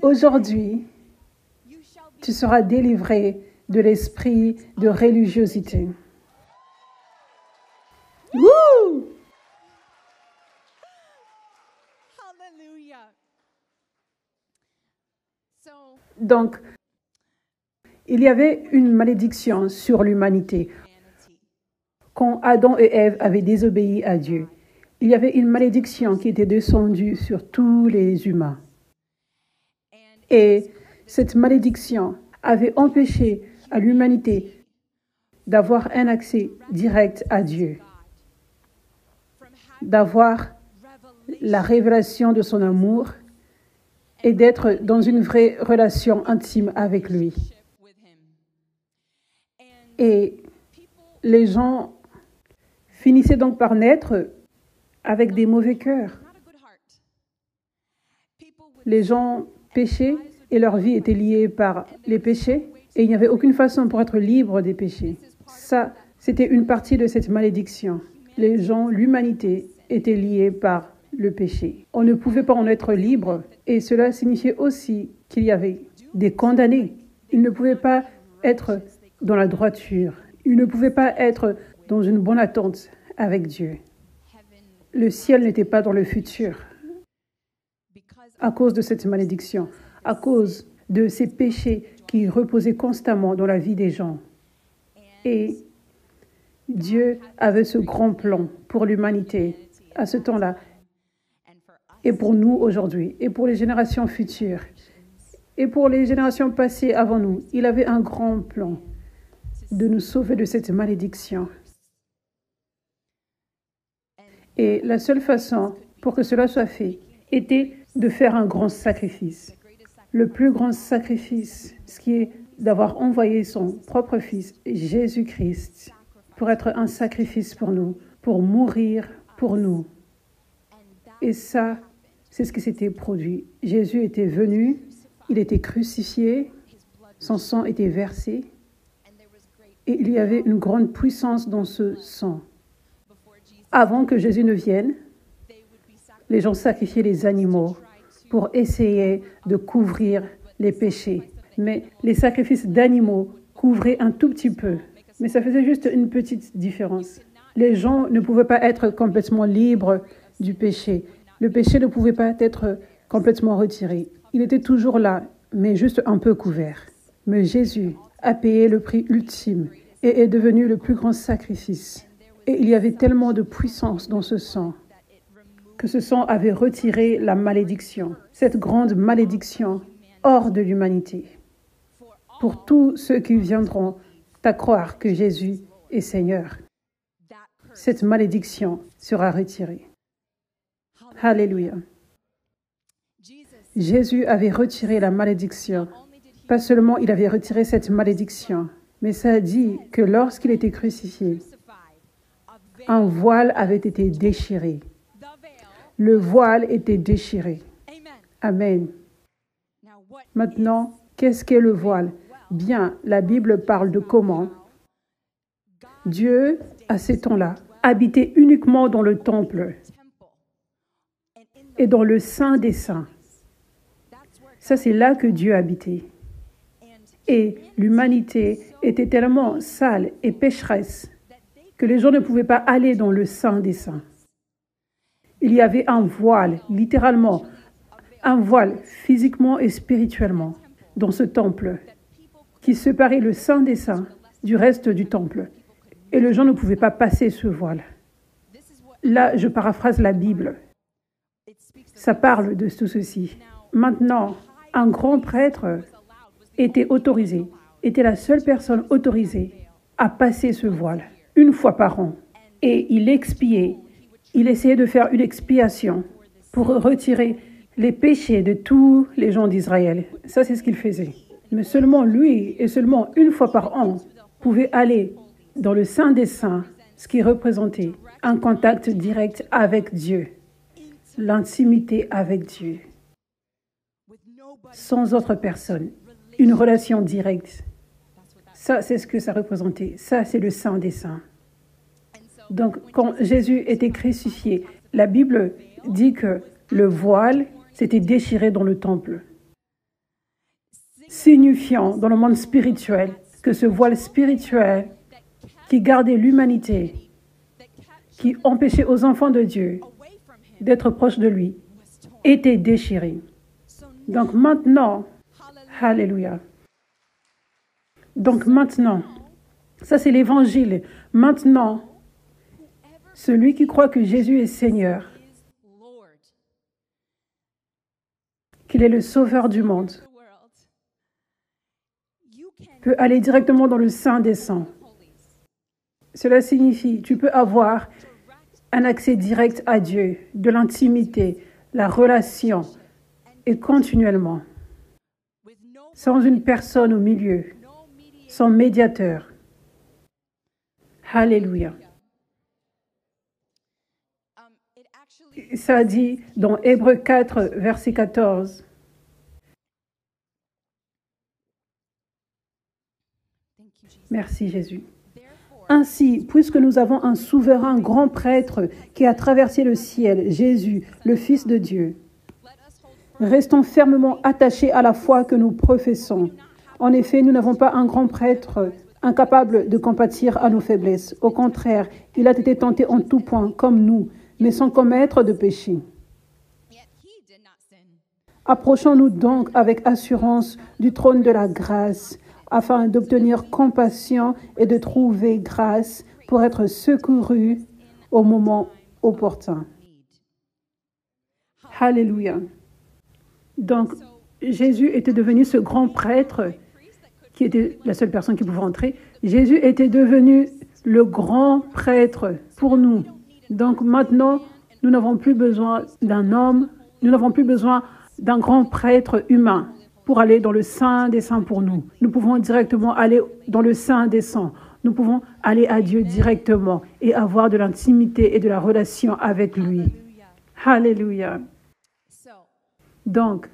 Aujourd'hui, tu seras délivré de l'esprit de religiosité. Wouh! Donc, il y avait une malédiction sur l'humanité. Quand Adam et Ève avaient désobéi à Dieu, il y avait une malédiction qui était descendue sur tous les humains. Et cette malédiction avait empêché à l'humanité d'avoir un accès direct à Dieu, d'avoir la révélation de son amour et d'être dans une vraie relation intime avec lui. Et les gens finissaient donc par naître avec des mauvais cœurs. Les gens péchaient et leur vie était liée par les péchés et il n'y avait aucune façon pour être libre des péchés. Ça, c'était une partie de cette malédiction. Les gens, l'humanité, était liée par le péché. On ne pouvait pas en être libre et cela signifiait aussi qu'il y avait des condamnés. Ils ne pouvaient pas être dans la droiture. Ils ne pouvaient pas être dans une bonne attente avec Dieu. Le ciel n'était pas dans le futur à cause de cette malédiction, à cause de ces péchés qui reposaient constamment dans la vie des gens. Et Dieu avait ce grand plan pour l'humanité à ce temps-là, et pour nous aujourd'hui, et pour les générations futures, et pour les générations passées avant nous. Il avait un grand plan de nous sauver de cette malédiction. Et la seule façon pour que cela soit fait était de faire un grand sacrifice. Le plus grand sacrifice, ce qui est d'avoir envoyé son propre Fils, Jésus-Christ, pour être un sacrifice pour nous, pour mourir pour nous. Et ça, c'est ce qui s'était produit. Jésus était venu, il était crucifié, son sang était versé, et il y avait une grande puissance dans ce sang. Avant que Jésus ne vienne, les gens sacrifiaient les animaux pour essayer de couvrir les péchés. Mais les sacrifices d'animaux couvraient un tout petit peu. Mais ça faisait juste une petite différence. Les gens ne pouvaient pas être complètement libres du péché. Le péché ne pouvait pas être complètement retiré. Il était toujours là, mais juste un peu couvert. Mais Jésus a payé le prix ultime et est devenu le plus grand sacrifice. Et il y avait tellement de puissance dans ce sang que ce sang avait retiré la malédiction, cette grande malédiction hors de l'humanité. Pour tous ceux qui viendront à croire que Jésus est Seigneur, cette malédiction sera retirée. Alléluia. Jésus avait retiré la malédiction. Pas seulement il avait retiré cette malédiction, mais ça dit que lorsqu'il était crucifié, un voile avait été déchiré. Le voile était déchiré. Amen. Maintenant, qu'est-ce qu'est le voile? Bien, la Bible parle de comment Dieu, à ces temps-là, habitait uniquement dans le temple et dans le Saint des Saints. Ça, c'est là que Dieu habitait. Et l'humanité était tellement sale et pécheresse que les gens ne pouvaient pas aller dans le Saint des Saints. Il y avait un voile, littéralement, un voile physiquement et spirituellement dans ce temple qui séparait le Saint des Saints du reste du temple. Et les gens ne pouvaient pas passer ce voile. Là, je paraphrase la Bible. Ça parle de tout ceci. Maintenant, un grand prêtre était autorisé, était la seule personne autorisée à passer ce voile une fois par an. Et il expiait, il essayait de faire une expiation pour retirer les péchés de tous les gens d'Israël. Ça, c'est ce qu'il faisait. Mais seulement lui, et seulement une fois par an, pouvait aller dans le Saint des Saints, ce qui représentait un contact direct avec Dieu, l'intimité avec Dieu, sans autre personne, une relation directe. Ça, c'est ce que ça représentait. Ça, c'est le Saint des Saints. Donc, quand Jésus était crucifié, la Bible dit que le voile s'était déchiré dans le temple. signifiant dans le monde spirituel que ce voile spirituel qui gardait l'humanité, qui empêchait aux enfants de Dieu d'être proches de lui, était déchiré. Donc maintenant, alléluia. Donc maintenant, ça c'est l'évangile. Maintenant, celui qui croit que Jésus est Seigneur, qu'il est le sauveur du monde, peut aller directement dans le Saint des Saints. Cela signifie, tu peux avoir un accès direct à Dieu, de l'intimité, la relation, et continuellement, sans une personne au milieu, sans médiateur. Alléluia. Ça dit dans Hébreux 4, verset 14. Merci Jésus. Ainsi, puisque nous avons un souverain grand prêtre qui a traversé le ciel, Jésus, le Fils de Dieu, restons fermement attachés à la foi que nous professons. En effet, nous n'avons pas un grand prêtre incapable de compatir à nos faiblesses. Au contraire, il a été tenté en tout point, comme nous, mais sans commettre de péché. Approchons-nous donc avec assurance du trône de la grâce, afin d'obtenir compassion et de trouver grâce pour être secourus au moment opportun. Alléluia. Donc, Jésus était devenu ce grand prêtre qui était la seule personne qui pouvait entrer. Jésus était devenu le grand prêtre pour nous. Donc maintenant, nous n'avons plus besoin d'un homme, nous n'avons plus besoin d'un grand prêtre humain pour aller dans le Saint des Saints pour nous. Nous pouvons directement aller dans le Saint des Saints. Nous pouvons aller à Dieu directement et avoir de l'intimité et de la relation avec lui. Alléluia. Donc,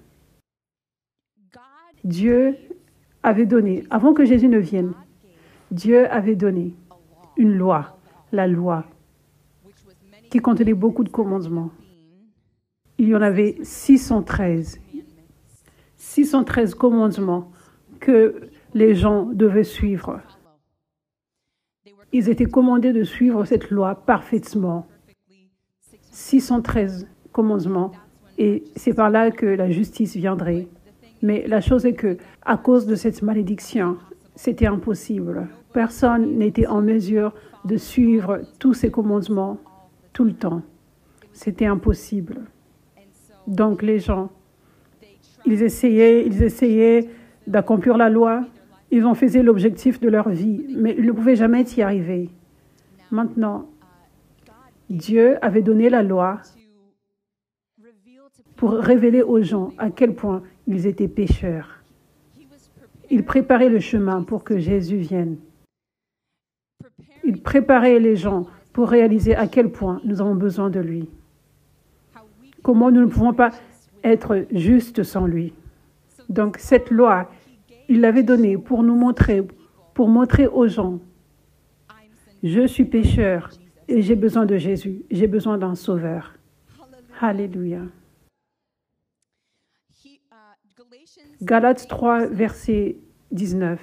Dieu avait donné, avant que Jésus ne vienne, Dieu avait donné une loi, la loi, qui contenait beaucoup de commandements. Il y en avait 613. 613 commandements que les gens devaient suivre. Ils étaient commandés de suivre cette loi parfaitement. 613 commandements. Et c'est par là que la justice viendrait. Mais la chose est que, à cause de cette malédiction, c'était impossible. Personne n'était en mesure de suivre tous ces commandements tout le temps. C'était impossible. Donc les gens, ils essayaient d'accomplir la loi. Ils en faisaient l'objectif de leur vie, mais ils ne pouvaient jamais y arriver. Maintenant, Dieu avait donné la loi pour révéler aux gens à quel point ils étaient pécheurs. Il préparait le chemin pour que Jésus vienne. Il préparait les gens pour réaliser à quel point nous avons besoin de lui. Comment nous ne pouvons pas être justes sans lui. Donc cette loi, il l'avait donnée pour nous montrer, pour montrer aux gens, je suis pécheur et j'ai besoin de Jésus, j'ai besoin d'un sauveur. Alléluia. Galates 3, verset 19.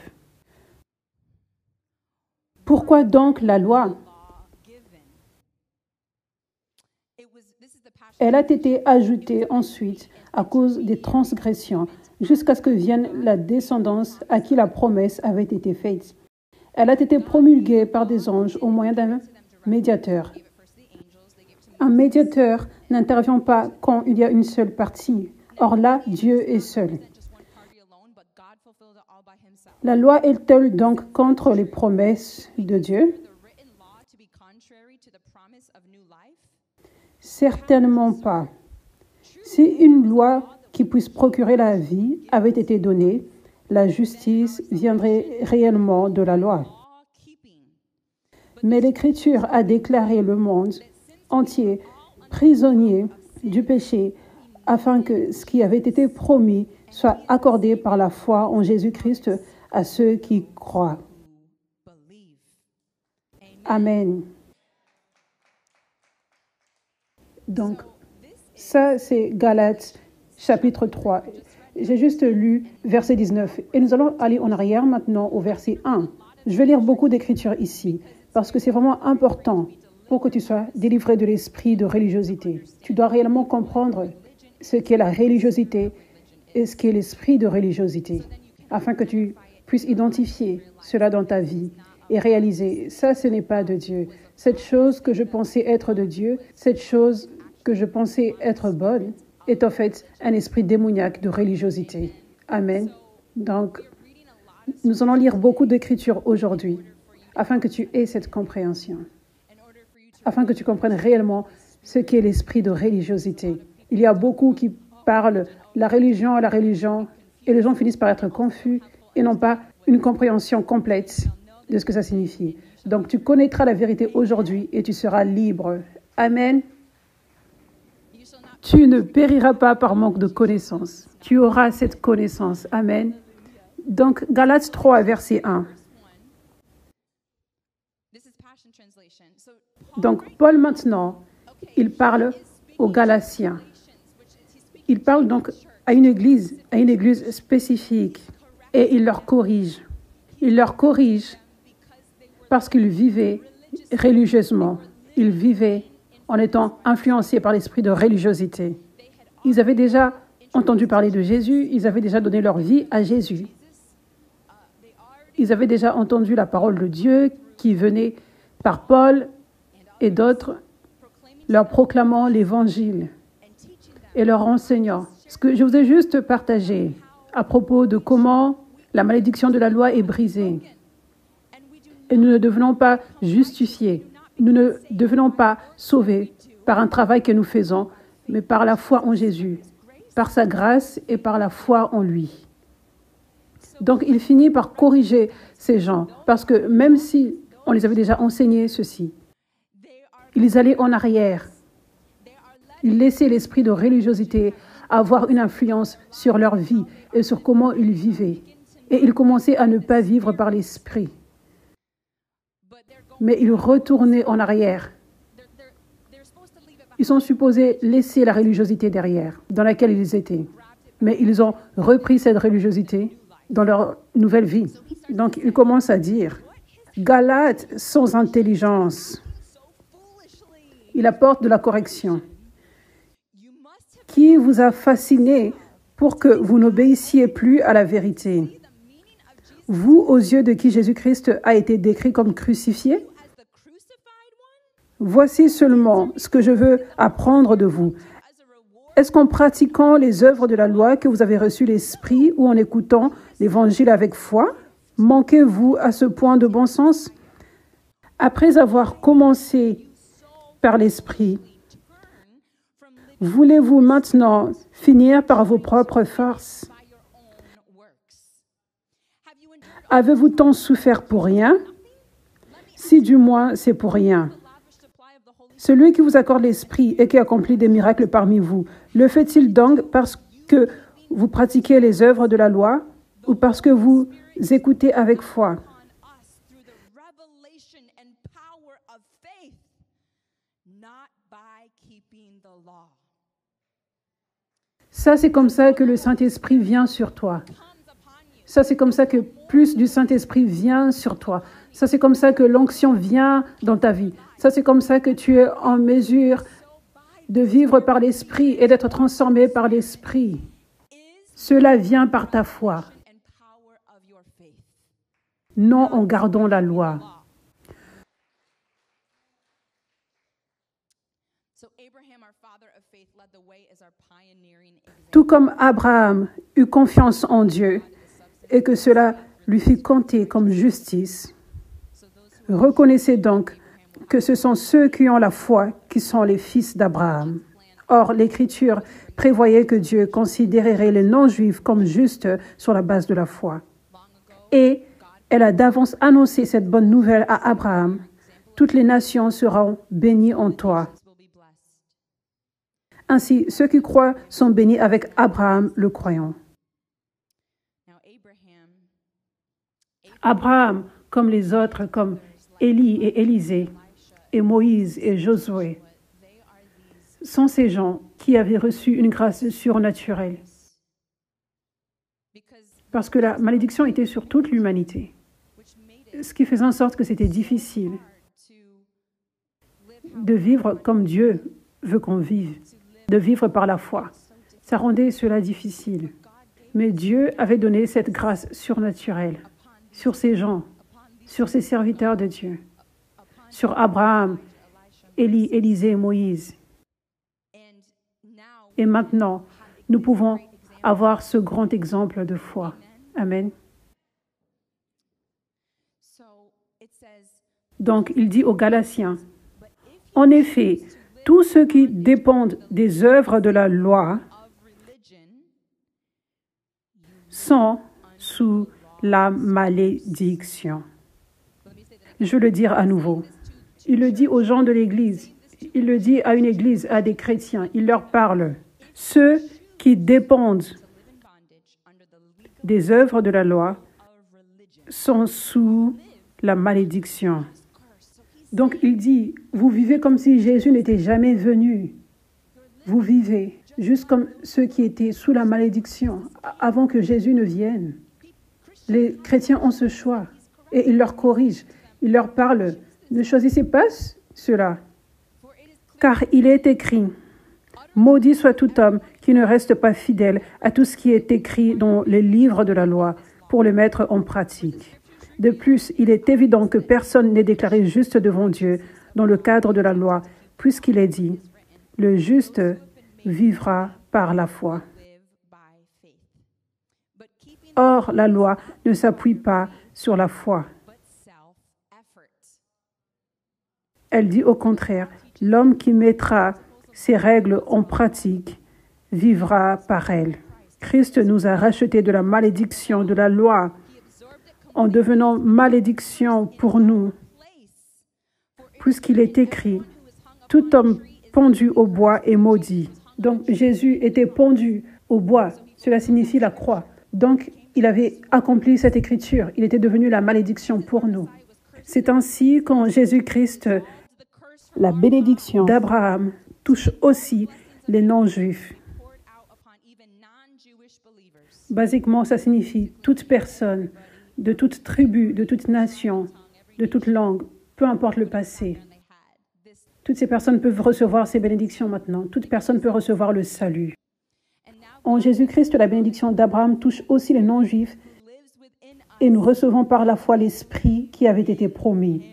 Pourquoi donc la loi? Elle a été ajoutée ensuite à cause des transgressions, jusqu'à ce que vienne la descendance à qui la promesse avait été faite. Elle a été promulguée par des anges au moyen d'un médiateur. Un médiateur n'intervient pas quand il y a une seule partie. Or là, Dieu est seul. La loi est-elle donc contre les promesses de Dieu? Certainement pas. Si une loi qui puisse procurer la vie avait été donnée, la justice viendrait réellement de la loi. Mais l'Écriture a déclaré le monde entier prisonnier du péché, afin que ce qui avait été promis soit accordé par la foi en Jésus-Christ à ceux qui croient. Amen. Donc, ça c'est Galates chapitre 3. J'ai juste lu verset 19 et nous allons aller en arrière maintenant au verset 1. Je vais lire beaucoup d'écritures ici parce que c'est vraiment important pour que tu sois délivré de l'esprit de religiosité. Tu dois réellement comprendre ce qu'est la religiosité et ce qu'est l'esprit de religiosité afin que tu puisses identifier cela dans ta vie et réaliser, ça ce n'est pas de Dieu. Cette chose que je pensais être de Dieu, cette chose que je pensais être bonne, est en fait un esprit démoniaque de religiosité. Amen. Donc, nous allons lire beaucoup d'écritures aujourd'hui afin que tu aies cette compréhension, afin que tu comprennes réellement ce qu'est l'esprit de religiosité. Il y a beaucoup qui parlent la religion, et les gens finissent par être confus et n'ont pas une compréhension complète de ce que ça signifie. Donc, tu connaîtras la vérité aujourd'hui et tu seras libre. Amen. Tu ne périras pas par manque de connaissance. Tu auras cette connaissance. Amen. Donc, Galates 3, verset 1. Donc, Paul maintenant, il parle aux Galatiens. Il parle donc à une église spécifique et il leur corrige. Il leur corrige parce qu'ils vivaient religieusement. Ils vivaient en étant influencés par l'esprit de religiosité. Ils avaient déjà entendu parler de Jésus, ils avaient déjà donné leur vie à Jésus. Ils avaient déjà entendu la parole de Dieu qui venait par Paul et d'autres, leur proclamant l'Évangile et leur enseignant. Ce que je vous ai juste partagé à propos de comment la malédiction de la loi est brisée. Et nous ne devenons pas justifiés. Nous ne devenons pas sauvés par un travail que nous faisons, mais par la foi en Jésus, par sa grâce et par la foi en lui. Donc, il finit par corriger ces gens, parce que même si on les avait déjà enseigné ceci, ils allaient en arrière. Ils laissaient l'esprit de religiosité avoir une influence sur leur vie et sur comment ils vivaient. Et ils commençaient à ne pas vivre par l'esprit. Mais ils retournaient en arrière. Ils sont supposés laisser la religiosité derrière, dans laquelle ils étaient. Mais ils ont repris cette religiosité dans leur nouvelle vie. Donc, ils commencent à dire, Galates sans intelligence. Il apporte de la correction. Qui vous a fasciné pour que vous n'obéissiez plus à la vérité? Vous, aux yeux de qui Jésus-Christ a été décrit comme crucifié? Voici seulement ce que je veux apprendre de vous. Est-ce qu'en pratiquant les œuvres de la loi que vous avez reçu l'Esprit ou en écoutant l'Évangile avec foi? Manquez-vous à ce point de bon sens? Après avoir commencé par l'Esprit, voulez-vous maintenant finir par vos propres forces? Avez-vous tant souffert pour rien? Si du moins c'est pour rien. Celui qui vous accorde l'Esprit et qui accomplit des miracles parmi vous, le fait-il donc parce que vous pratiquez les œuvres de la loi ou parce que vous écoutez avec foi? Ça, c'est comme ça que le Saint-Esprit vient sur toi. Ça, c'est comme ça que plus du Saint-Esprit vient sur toi. Ça, c'est comme ça que l'onction vient dans ta vie. Ça, c'est comme ça que tu es en mesure de vivre par l'Esprit et d'être transformé par l'Esprit. Cela vient par ta foi. Non en gardant la loi. Tout comme Abraham eut confiance en Dieu et que cela lui fit compter comme justice, reconnaissez donc que ce sont ceux qui ont la foi qui sont les fils d'Abraham. Or, l'Écriture prévoyait que Dieu considérerait les non-juifs comme justes sur la base de la foi. Et elle a d'avance annoncé cette bonne nouvelle à Abraham. Toutes les nations seront bénies en toi. Ainsi, ceux qui croient sont bénis avec Abraham le croyant. Abraham, comme les autres, comme Élie et Élisée, et Moïse et Josué, sont ces gens qui avaient reçu une grâce surnaturelle. Parce que la malédiction était sur toute l'humanité, ce qui faisait en sorte que c'était difficile de vivre comme Dieu veut qu'on vive, de vivre par la foi. Ça rendait cela difficile. Mais Dieu avait donné cette grâce surnaturelle sur ces gens, sur ces serviteurs de Dieu, sur Abraham, Élie, Élisée et Moïse. Et maintenant, nous pouvons avoir ce grand exemple de foi. Amen. Donc, il dit aux Galatiens, « En effet, tous ceux qui dépendent des œuvres de la loi sont sous la malédiction. » Je veux le dire à nouveau. Il le dit aux gens de l'Église. Il le dit à une Église, à des chrétiens. Il leur parle. Ceux qui dépendent des œuvres de la loi sont sous la malédiction. Donc il dit, vous vivez comme si Jésus n'était jamais venu. Vous vivez juste comme ceux qui étaient sous la malédiction avant que Jésus ne vienne. Les chrétiens ont ce choix et il leur corrige, il leur parle. Ne choisissez pas cela, car il est écrit, maudit soit tout homme qui ne reste pas fidèle à tout ce qui est écrit dans les livres de la loi pour le mettre en pratique. De plus, il est évident que personne n'est déclaré juste devant Dieu dans le cadre de la loi, puisqu'il est dit, le juste vivra par la foi. Or, la loi ne s'appuie pas sur la foi. Elle dit au contraire, l'homme qui mettra ces règles en pratique vivra par elles. Christ nous a rachetés de la malédiction de la loi en devenant malédiction pour nous, puisqu'il est écrit, tout homme pendu au bois est maudit. Donc Jésus était pendu au bois, cela signifie la croix. Donc il avait accompli cette écriture, il était devenu la malédiction pour nous. C'est ainsi quand Jésus-Christ, la bénédiction d'Abraham, touche aussi les non-juifs. Basiquement, ça signifie toute personne, de toute tribu, de toute nation, de toute langue, peu importe le passé. Toutes ces personnes peuvent recevoir ces bénédictions maintenant. Toute personne peut recevoir le salut. En Jésus-Christ, la bénédiction d'Abraham touche aussi les non-juifs et nous recevons par la foi l'Esprit qui avait été promis.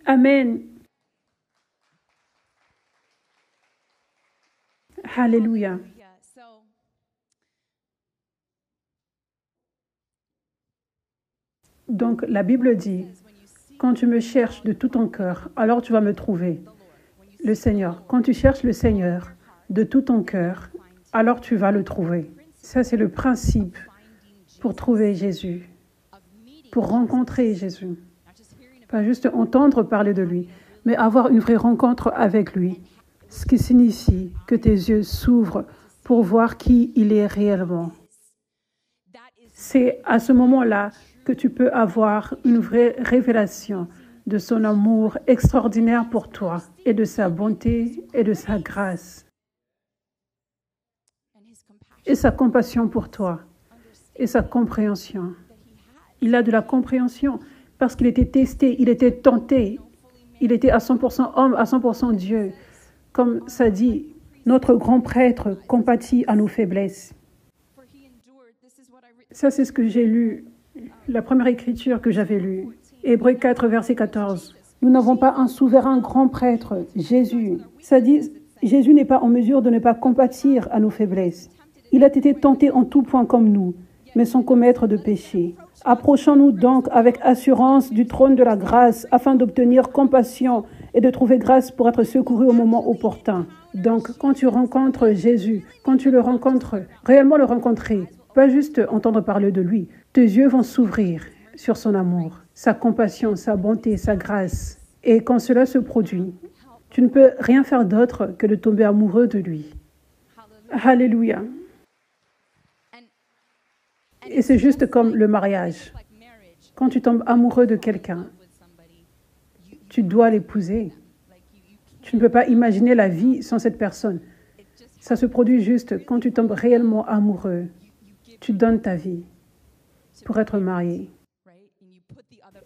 Amen. Alléluia. Donc, la Bible dit, quand tu me cherches de tout ton cœur, alors tu vas me trouver. Le Seigneur, quand tu cherches le Seigneur de tout ton cœur, alors tu vas le trouver. Ça, c'est le principe pour trouver Jésus, pour rencontrer Jésus. Pas juste entendre parler de lui, mais avoir une vraie rencontre avec lui. Ce qui signifie que tes yeux s'ouvrent pour voir qui il est réellement. C'est à ce moment-là que tu peux avoir une vraie révélation de son amour extraordinaire pour toi et de sa bonté et de sa grâce et sa compassion pour toi et sa compréhension. Il a de la compréhension parce qu'il était testé, il était tenté, il était à 100% homme, à 100% Dieu. Comme ça dit, notre grand prêtre compatit à nos faiblesses. Ça, c'est ce que j'ai lu, la première écriture que j'avais lue. Hébreux 4, verset 14. Nous n'avons pas un souverain grand prêtre, Jésus. Ça dit, Jésus n'est pas en mesure de ne pas compatir à nos faiblesses. Il a été tenté en tout point comme nous, mais sans commettre de péché. Approchons-nous donc avec assurance du trône de la grâce afin d'obtenir compassion et de trouver grâce pour être secouru au moment opportun. Donc, quand tu rencontres Jésus, quand tu le rencontres, réellement le rencontrer, pas juste entendre parler de lui, tes yeux vont s'ouvrir sur son amour, sa compassion, sa bonté, sa grâce. Et quand cela se produit, tu ne peux rien faire d'autre que de tomber amoureux de lui. Alléluia. Et c'est juste comme le mariage. Quand tu tombes amoureux de quelqu'un, tu dois l'épouser. Tu ne peux pas imaginer la vie sans cette personne. Ça se produit juste quand tu tombes réellement amoureux Tu donnes ta vie pour être marié.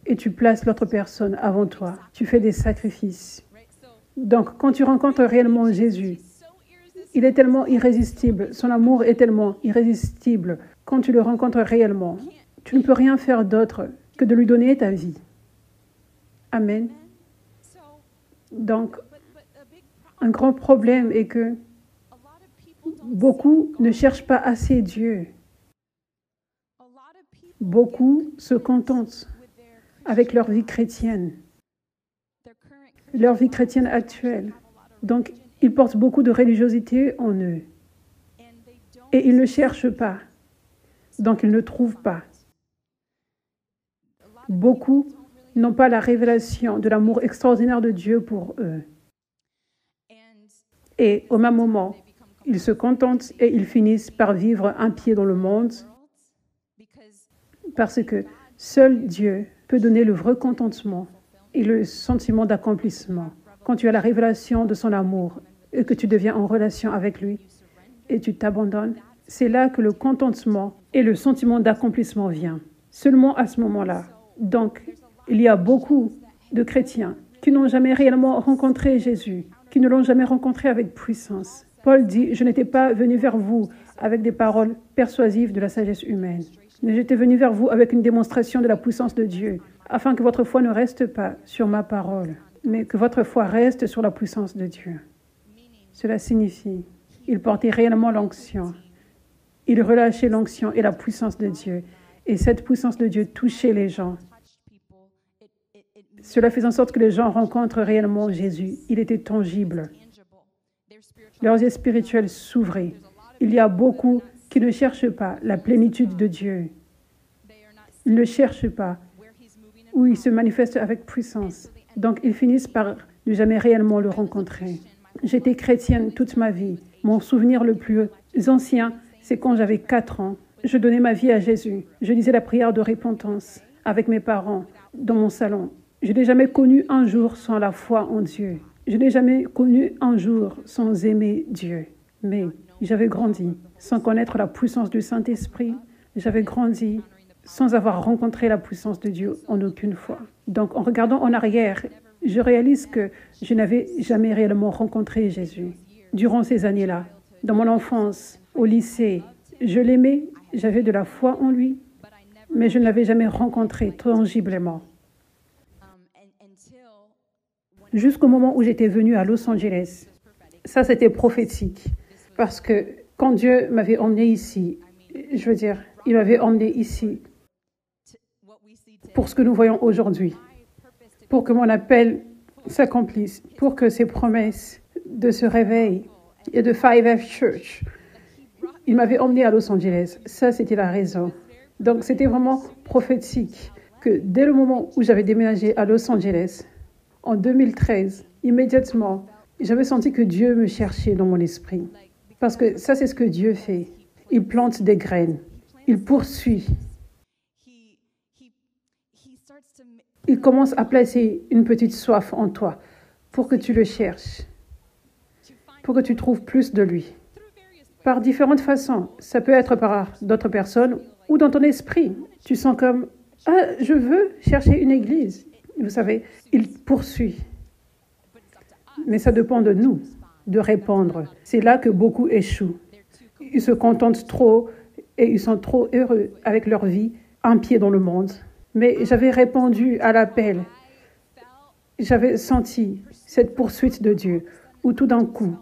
Et tu places l'autre personne avant toi. Tu fais des sacrifices. Donc, quand tu rencontres réellement Jésus, il est tellement irrésistible. Son amour est tellement irrésistible. Quand tu le rencontres réellement, tu ne peux rien faire d'autre que de lui donner ta vie. Amen. Donc, un grand problème est que beaucoup ne cherchent pas assez Dieu. Beaucoup se contentent avec leur vie chrétienne, actuelle. Donc, ils portent beaucoup de religiosité en eux. Et ils ne cherchent pas. Donc, ils ne trouvent pas. Beaucoup n'ont pas la révélation de l'amour extraordinaire de Dieu pour eux. Et au même moment, ils se contentent et ils finissent par vivre un pied dans le monde parce que seul Dieu peut donner le vrai contentement et le sentiment d'accomplissement. Quand tu as la révélation de son amour et que tu deviens en relation avec lui et tu t'abandonnes, c'est là que le contentement et le sentiment d'accomplissement vient. Seulement à ce moment-là. Donc, il y a beaucoup de chrétiens qui n'ont jamais réellement rencontré Jésus, qui ne l'ont jamais rencontré avec puissance. Paul dit, je n'étais pas venu vers vous avec des paroles persuasives de la sagesse humaine, mais j'étais venu vers vous avec une démonstration de la puissance de Dieu, afin que votre foi ne reste pas sur ma parole, mais que votre foi reste sur la puissance de Dieu. Cela signifie, il portait réellement l'onction. Il relâchait l'onction et la puissance de Dieu. Et cette puissance de Dieu touchait les gens. Cela faisait en sorte que les gens rencontrent réellement Jésus. Il était tangible. Leurs yeux spirituels s'ouvraient. Il y a beaucoup qui ne cherchent pas la plénitude de Dieu. Ils ne cherchent pas où il se manifeste avec puissance. Donc, ils finissent par ne jamais réellement le rencontrer. J'étais chrétienne toute ma vie. Mon souvenir le plus ancien, c'est quand j'avais 4 ans. Je donnais ma vie à Jésus. Je disais la prière de repentance avec mes parents dans mon salon. Je n'ai jamais connu un jour sans la foi en Dieu. Je n'ai jamais connu un jour sans aimer Dieu. Mais j'avais grandi sans connaître la puissance du Saint-Esprit. J'avais grandi sans avoir rencontré la puissance de Dieu en aucune fois. Donc, en regardant en arrière, je réalise que je n'avais jamais réellement rencontré Jésus. Durant ces années-là, dans mon enfance, au lycée, je l'aimais, j'avais de la foi en lui, mais je ne l'avais jamais rencontré tangiblement. Jusqu'au moment où j'étais venue à Los Angeles. Ça, c'était prophétique. Parce que quand Dieu m'avait emmené ici, je veux dire, il m'avait emmené ici pour ce que nous voyons aujourd'hui, pour que mon appel s'accomplisse, pour que ces promesses de ce réveil et de 5F Church, il m'avait emmené à Los Angeles. Ça, c'était la raison. Donc, c'était vraiment prophétique que dès le moment où j'avais déménagé à Los Angeles, en 2013, immédiatement, j'avais senti que Dieu me cherchait dans mon esprit. Parce que ça, c'est ce que Dieu fait. Il plante des graines. Il poursuit. Il commence à placer une petite soif en toi pour que tu le cherches, pour que tu trouves plus de lui. Par différentes façons. Ça peut être par d'autres personnes ou dans ton esprit. Tu sens comme, je veux chercher une église. Vous savez, il poursuit. Mais ça dépend de nous, de répondre. C'est là que beaucoup échouent. Ils se contentent trop et ils sont trop heureux avec leur vie, un pied dans le monde. Mais j'avais répondu à l'appel. J'avais senti cette poursuite de Dieu, où tout d'un coup,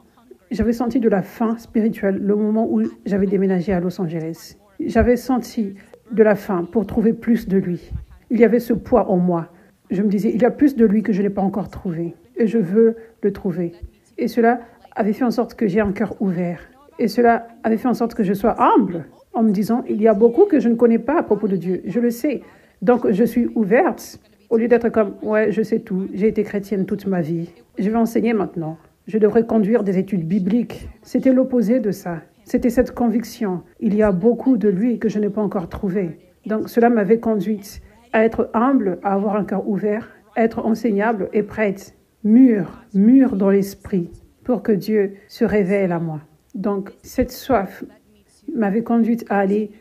j'avais senti de la faim spirituelle le moment où j'avais déménagé à Los Angeles. J'avais senti de la faim pour trouver plus de lui. Il y avait ce poids en moi. Je me disais, il y a plus de lui que je n'ai pas encore trouvé. Et je veux le trouver. Et cela avait fait en sorte que j'ai un cœur ouvert. Et cela avait fait en sorte que je sois humble, en me disant, il y a beaucoup que je ne connais pas à propos de Dieu. Je le sais. Donc, je suis ouverte, au lieu d'être comme, ouais, je sais tout, j'ai été chrétienne toute ma vie. Je vais enseigner maintenant. Je devrais conduire des études bibliques. C'était l'opposé de ça. C'était cette conviction. Il y a beaucoup de lui que je n'ai pas encore trouvé. Donc, cela m'avait conduite à être humble, à avoir un cœur ouvert, à être enseignable et prête, mûre dans l'esprit, pour que Dieu se révèle à moi. Donc, cette soif m'avait conduite à aller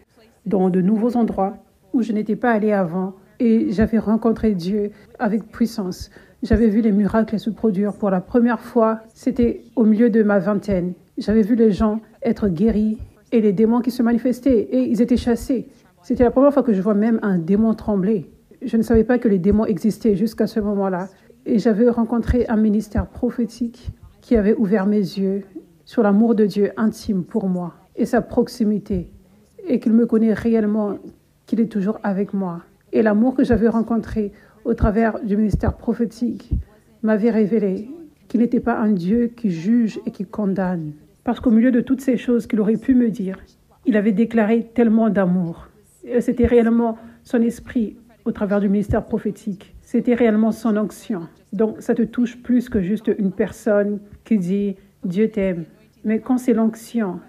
dans de nouveaux endroits où je n'étais pas allée avant et j'avais rencontré Dieu avec puissance. J'avais vu les miracles se produire pour la première fois. C'était au milieu de ma vingtaine. J'avais vu les gens être guéris et les démons qui se manifestaient et ils étaient chassés. C'était la première fois que je vois même un démon trembler. Je ne savais pas que les démons existaient jusqu'à ce moment-là. Et j'avais rencontré un ministère prophétique qui avait ouvert mes yeux sur l'amour de Dieu intime pour moi et sa proximité, et qu'il me connaît réellement, qu'il est toujours avec moi. Et l'amour que j'avais rencontré au travers du ministère prophétique m'avait révélé qu'il n'était pas un Dieu qui juge et qui condamne. Parce qu'au milieu de toutes ces choses qu'il aurait pu me dire, il avait déclaré tellement d'amour. C'était réellement son esprit au travers du ministère prophétique. C'était réellement son onction. Donc, ça te touche plus que juste une personne qui dit « Dieu t'aime ». Mais quand c'est l'onction,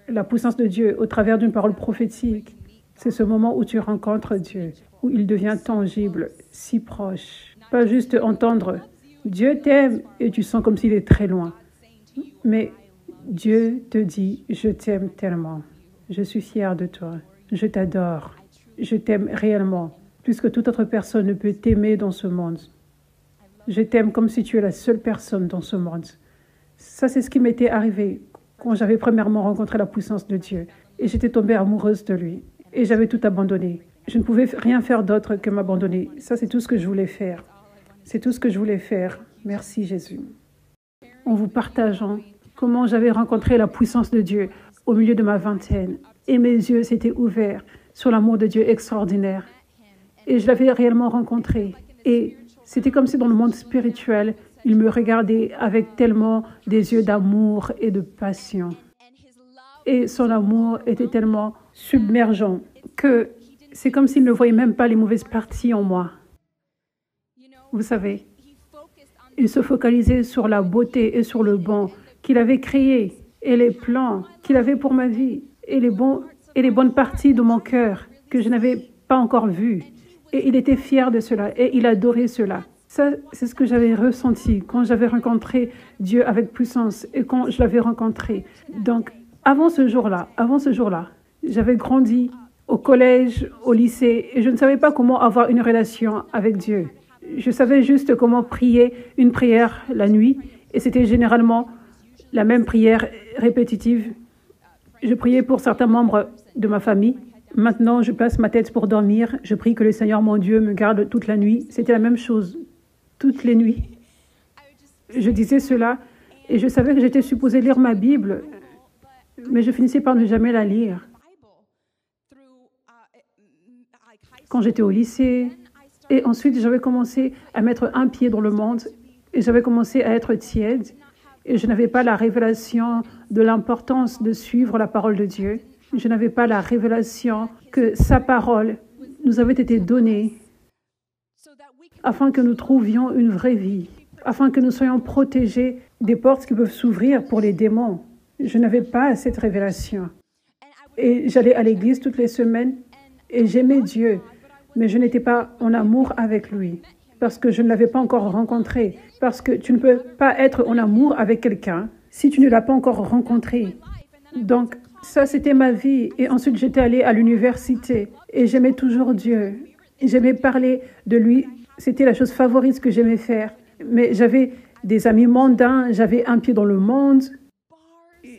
la puissance de Dieu au travers d'une parole prophétique, c'est ce moment où tu rencontres Dieu, où il devient tangible, si proche. Pas juste entendre « Dieu t'aime » et tu sens comme s'il est très loin. Mais Dieu te dit « Je t'aime tellement. Je suis fière de toi. Je t'adore. Je t'aime réellement. » Plus que toute autre personne ne peut t'aimer dans ce monde. Je t'aime comme si tu es la seule personne dans ce monde. Ça, c'est ce qui m'était arrivé quand j'avais premièrement rencontré la puissance de Dieu. Et j'étais tombée amoureuse de lui. Et j'avais tout abandonné. Je ne pouvais rien faire d'autre que m'abandonner. Ça, c'est tout ce que je voulais faire. C'est tout ce que je voulais faire. Merci, Jésus. En vous partageant comment j'avais rencontré la puissance de Dieu au milieu de ma vingtaine. Et mes yeux s'étaient ouverts sur l'amour de Dieu extraordinaire. Et je l'avais réellement rencontré. Et c'était comme si dans le monde spirituel, il me regardait avec tellement des yeux d'amour et de passion. Et son amour était tellement submergent que c'est comme s'il ne voyait même pas les mauvaises parties en moi. Vous savez, il se focalisait sur la beauté et sur le bon qu'il avait créé et les plans qu'il avait pour ma vie et les bonnes parties de mon cœur que je n'avais pas encore vues. Et il était fier de cela et il adorait cela. Ça, c'est ce que j'avais ressenti quand j'avais rencontré Dieu avec puissance et quand je l'avais rencontré. Donc, avant ce jour-là, j'avais grandi au collège, au lycée et je ne savais pas comment avoir une relation avec Dieu. Je savais juste comment prier une prière la nuit et c'était généralement la même prière répétitive. Je priais pour certains membres de ma famille. Maintenant, je passe ma tête pour dormir. Je prie que le Seigneur, mon Dieu, me garde toute la nuit. C'était la même chose, toutes les nuits. Je disais cela et je savais que j'étais supposée lire ma Bible, mais je finissais par ne jamais la lire. Quand j'étais au lycée, et ensuite j'avais commencé à mettre un pied dans le monde et j'avais commencé à être tiède et je n'avais pas la révélation de l'importance de suivre la parole de Dieu. Je n'avais pas la révélation que sa parole nous avait été donnée afin que nous trouvions une vraie vie, afin que nous soyons protégés des portes qui peuvent s'ouvrir pour les démons. Je n'avais pas cette révélation. Et j'allais à l'église toutes les semaines et j'aimais Dieu, mais je n'étais pas en amour avec lui parce que je ne l'avais pas encore rencontré. Parce que tu ne peux pas être en amour avec quelqu'un si tu ne l'as pas encore rencontré. Donc, ça, c'était ma vie. Et ensuite, j'étais allée à l'université et j'aimais toujours Dieu. J'aimais parler de lui. C'était la chose favorite que j'aimais faire. Mais j'avais des amis mondains, j'avais un pied dans le monde.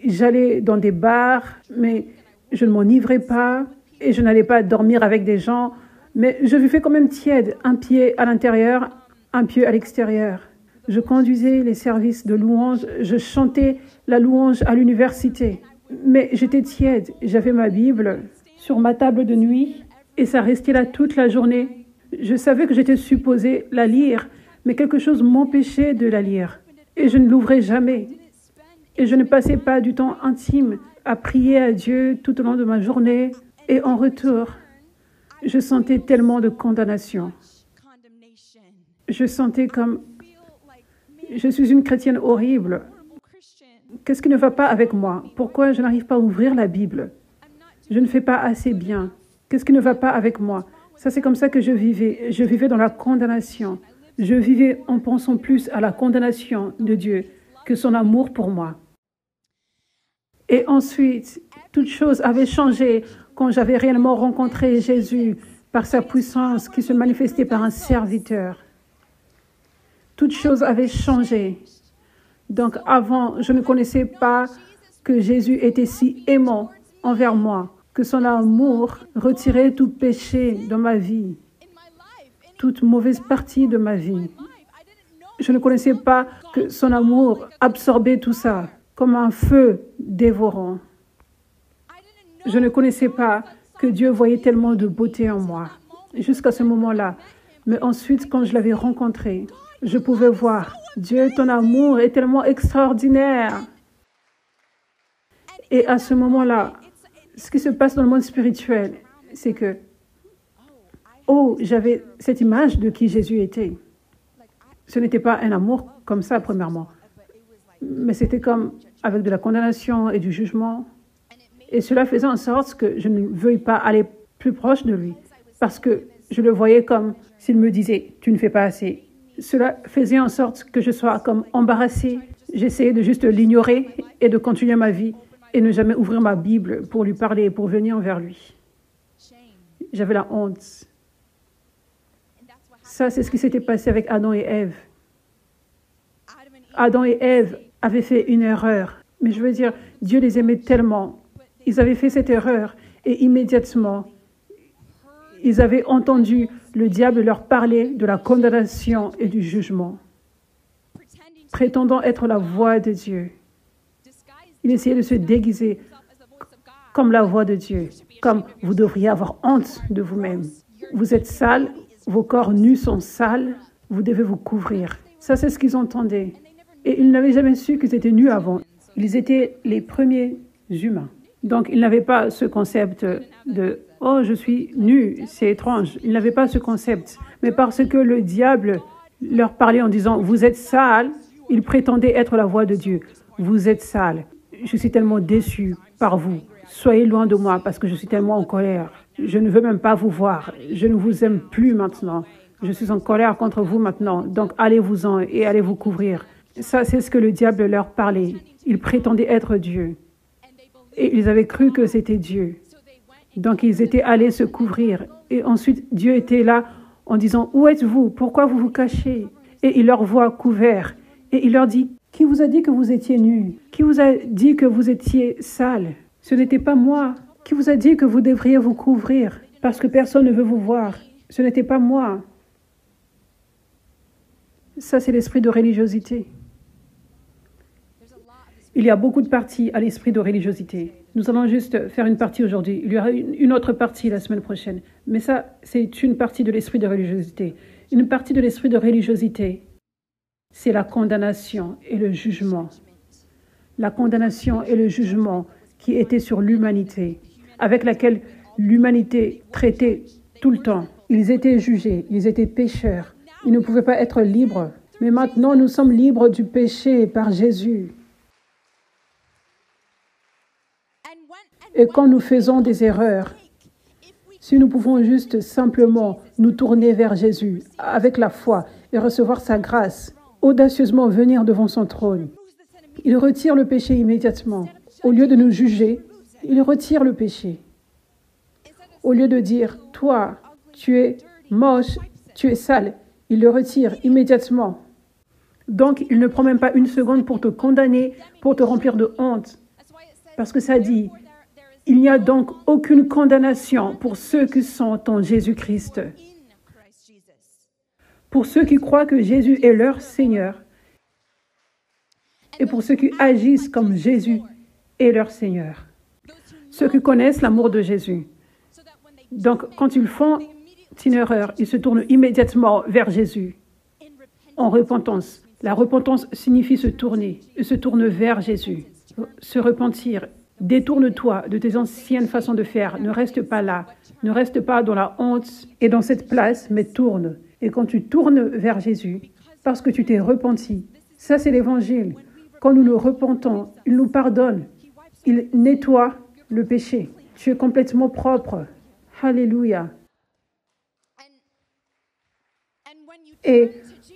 J'allais dans des bars, mais je ne m'enivrais pas et je n'allais pas dormir avec des gens. Mais je vivais quand même tiède, un pied à l'intérieur, un pied à l'extérieur. Je conduisais les services de louange, je chantais la louange à l'université. Mais j'étais tiède, j'avais ma Bible sur ma table de nuit et ça restait là toute la journée. Je savais que j'étais supposée la lire, mais quelque chose m'empêchait de la lire. Et je ne l'ouvrais jamais. Et je ne passais pas du temps intime à prier à Dieu tout au long de ma journée. Et en retour, je sentais tellement de condamnation. Je sentais comme je suis une chrétienne horrible. Qu'est-ce qui ne va pas avec moi? Pourquoi je n'arrive pas à ouvrir la Bible? Je ne fais pas assez bien. Qu'est-ce qui ne va pas avec moi? Ça, c'est comme ça que je vivais. Je vivais dans la condamnation. Je vivais en pensant plus à la condamnation de Dieu que son amour pour moi. Et ensuite, toute chose avait changé quand j'avais réellement rencontré Jésus par sa puissance qui se manifestait par un serviteur. Toute chose avait changé. Donc avant, je ne connaissais pas que Jésus était si aimant envers moi, que son amour retirait tout péché dans ma vie, toute mauvaise partie de ma vie. Je ne connaissais pas que son amour absorbait tout ça comme un feu dévorant. Je ne connaissais pas que Dieu voyait tellement de beauté en moi jusqu'à ce moment-là. Mais ensuite, quand je l'avais rencontré, je pouvais voir, Dieu, ton amour est tellement extraordinaire. Et à ce moment-là, ce qui se passe dans le monde spirituel, c'est que, j'avais cette image de qui Jésus était. Ce n'était pas un amour comme ça, premièrement, mais c'était comme avec de la condamnation et du jugement. Et cela faisait en sorte que je ne veuille pas aller plus proche de lui, parce que je le voyais comme s'il me disait « tu ne fais pas assez ». Cela faisait en sorte que je sois comme embarrassée. J'essayais de juste l'ignorer et de continuer ma vie et ne jamais ouvrir ma Bible pour lui parler et pour venir vers lui. J'avais la honte. Ça, c'est ce qui s'était passé avec Adam et Ève. Adam et Ève avaient fait une erreur. Mais je veux dire, Dieu les aimait tellement. Ils avaient fait cette erreur et immédiatement, ils avaient entendu le diable leur parler de la condamnation et du jugement, prétendant être la voix de Dieu. Il essayait de se déguiser comme la voix de Dieu, comme vous devriez avoir honte de vous-même. Vous êtes sales, vos corps nus sont sales, vous devez vous couvrir. Ça, c'est ce qu'ils entendaient. Et ils n'avaient jamais su qu'ils étaient nus avant. Ils étaient les premiers humains. Donc, ils n'avaient pas ce concept de « Oh, je suis nu, c'est étrange ». Ils n'avaient pas ce concept. Mais parce que le diable leur parlait en disant « Vous êtes sales », ils prétendaient être la voix de Dieu. « Vous êtes sales. Je suis tellement déçu par vous. Soyez loin de moi parce que je suis tellement en colère. Je ne veux même pas vous voir. Je ne vous aime plus maintenant. Je suis en colère contre vous maintenant. Donc, allez-vous-en et allez vous couvrir. » Ça, c'est ce que le diable leur parlait. Ils prétendaient être Dieu. Et ils avaient cru que c'était Dieu. Donc, ils étaient allés se couvrir. Et ensuite, Dieu était là en disant, « Où êtes-vous? Pourquoi vous vous cachez ?» Et il leur voit couverts. Et il leur dit, « Qui vous a dit que vous étiez nus? Qui vous a dit que vous étiez sales? Ce n'était pas moi. Qui vous a dit que vous devriez vous couvrir parce que personne ne veut vous voir? Ce n'était pas moi. » Ça, c'est l'esprit de religiosité. Il y a beaucoup de parties à l'esprit de religiosité. Nous allons juste faire une partie aujourd'hui. Il y aura une autre partie la semaine prochaine. Mais ça, c'est une partie de l'esprit de religiosité. Une partie de l'esprit de religiosité, c'est la condamnation et le jugement. La condamnation et le jugement qui étaient sur l'humanité, avec laquelle l'humanité traitait tout le temps. Ils étaient jugés, ils étaient pécheurs. Ils ne pouvaient pas être libres. Mais maintenant, nous sommes libres du péché par Jésus. Et quand nous faisons des erreurs, si nous pouvons juste simplement nous tourner vers Jésus avec la foi et recevoir sa grâce, audacieusement venir devant son trône, il retire le péché immédiatement. Au lieu de nous juger, il retire le péché. Au lieu de dire, toi, tu es moche, tu es sale, il le retire immédiatement. Donc, il ne prend même pas une seconde pour te condamner, pour te remplir de honte. Parce que ça dit, il n'y a donc aucune condamnation pour ceux qui sont en Jésus-Christ. Pour ceux qui croient que Jésus est leur Seigneur et pour ceux qui agissent comme Jésus est leur Seigneur. Ceux qui connaissent l'amour de Jésus. Donc, quand ils font une erreur, ils se tournent immédiatement vers Jésus en repentance. La repentance signifie se tourner, se tourne vers Jésus, se repentir. Détourne-toi de tes anciennes façons de faire. Ne reste pas là. Ne reste pas dans la honte et dans cette place, mais tourne. Et quand tu tournes vers Jésus, parce que tu t'es repenti, ça c'est l'évangile. Quand nous nous repentons, il nous pardonne. Il nettoie le péché. Tu es complètement propre. Alléluia. Et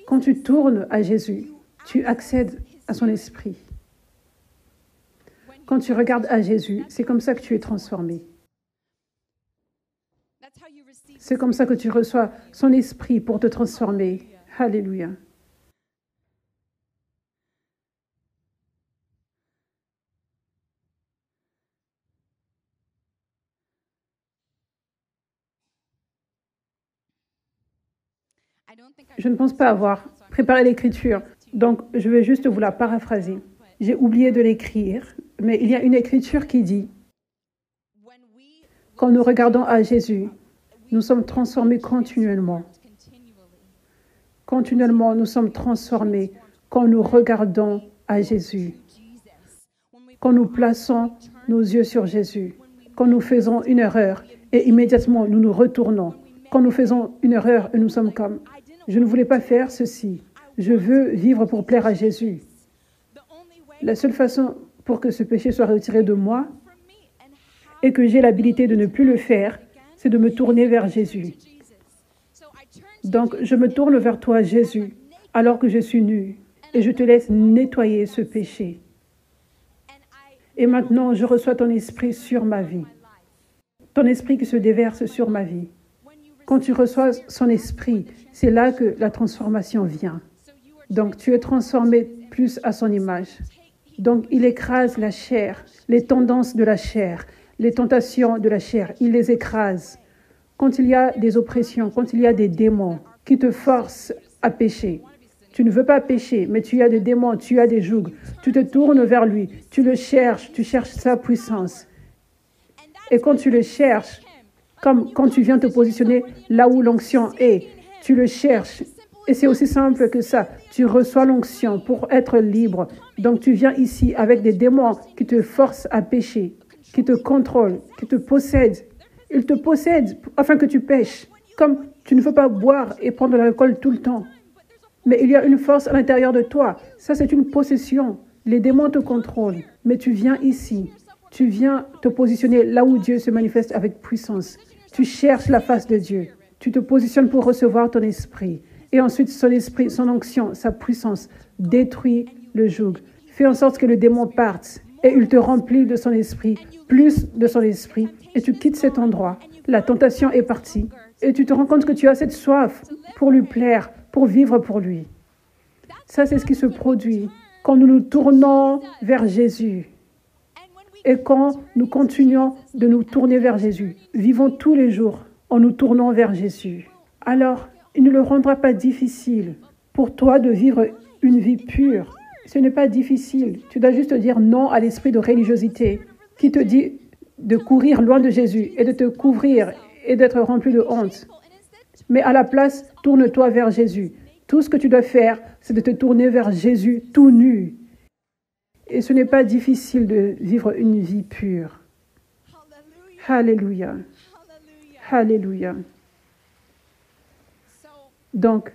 quand tu tournes à Jésus, tu accèdes à son esprit. Quand tu regardes à Jésus, c'est comme ça que tu es transformé. C'est comme ça que tu reçois son esprit pour te transformer. Alléluia. Je ne pense pas avoir préparé l'écriture, donc je vais juste vous la paraphraser. J'ai oublié de l'écrire, mais il y a une écriture qui dit, quand nous regardons à Jésus, nous sommes transformés continuellement. Continuellement, nous sommes transformés quand nous regardons à Jésus. Quand nous plaçons nos yeux sur Jésus. Quand nous faisons une erreur et immédiatement nous nous retournons. Quand nous faisons une erreur et nous sommes comme, je ne voulais pas faire ceci. Je veux vivre pour plaire à Jésus. La seule façon pour que ce péché soit retiré de moi et que j'ai l'habilité de ne plus le faire, c'est de me tourner vers Jésus. Donc, je me tourne vers toi, Jésus, alors que je suis nue, et je te laisse nettoyer ce péché. Et maintenant, je reçois ton esprit sur ma vie. Ton esprit qui se déverse sur ma vie. Quand tu reçois son esprit, c'est là que la transformation vient. Donc, tu es transformé plus à son image. Donc, il écrase la chair, les tendances de la chair, les tentations de la chair, il les écrase. Quand il y a des oppressions, quand il y a des démons qui te forcent à pécher, tu ne veux pas pécher, mais tu as des démons, tu as des jougs, tu te tournes vers lui, tu le cherches, tu cherches sa puissance. Et quand tu le cherches, comme quand tu viens te positionner là où l'onction est, tu le cherches. Et c'est aussi simple que ça. Tu reçois l'onction pour être libre. Donc tu viens ici avec des démons qui te forcent à pécher, qui te contrôlent, qui te possèdent. Ils te possèdent afin que tu pêches. Comme tu ne veux pas boire et prendre de l'alcool tout le temps. Mais il y a une force à l'intérieur de toi. Ça, c'est une possession. Les démons te contrôlent. Mais tu viens ici. Tu viens te positionner là où Dieu se manifeste avec puissance. Tu cherches la face de Dieu. Tu te positionnes pour recevoir ton esprit. Et ensuite, son esprit, son onction, sa puissance détruit le joug. Fais en sorte que le démon parte. Et il te remplit de son esprit, plus de son esprit. Et tu quittes cet endroit. La tentation est partie. Et tu te rends compte que tu as cette soif pour lui plaire, pour vivre pour lui. Ça, c'est ce qui se produit quand nous nous tournons vers Jésus. Et quand nous continuons de nous tourner vers Jésus, vivons tous les jours en nous tournant vers Jésus. Alors, il ne le rendra pas difficile pour toi de vivre une vie pure. Ce n'est pas difficile. Tu dois juste dire non à l'esprit de religiosité qui te dit de courir loin de Jésus et de te couvrir et d'être rempli de honte. Mais à la place, tourne-toi vers Jésus. Tout ce que tu dois faire, c'est de te tourner vers Jésus tout nu. Et ce n'est pas difficile de vivre une vie pure. Alléluia. Alléluia. Donc,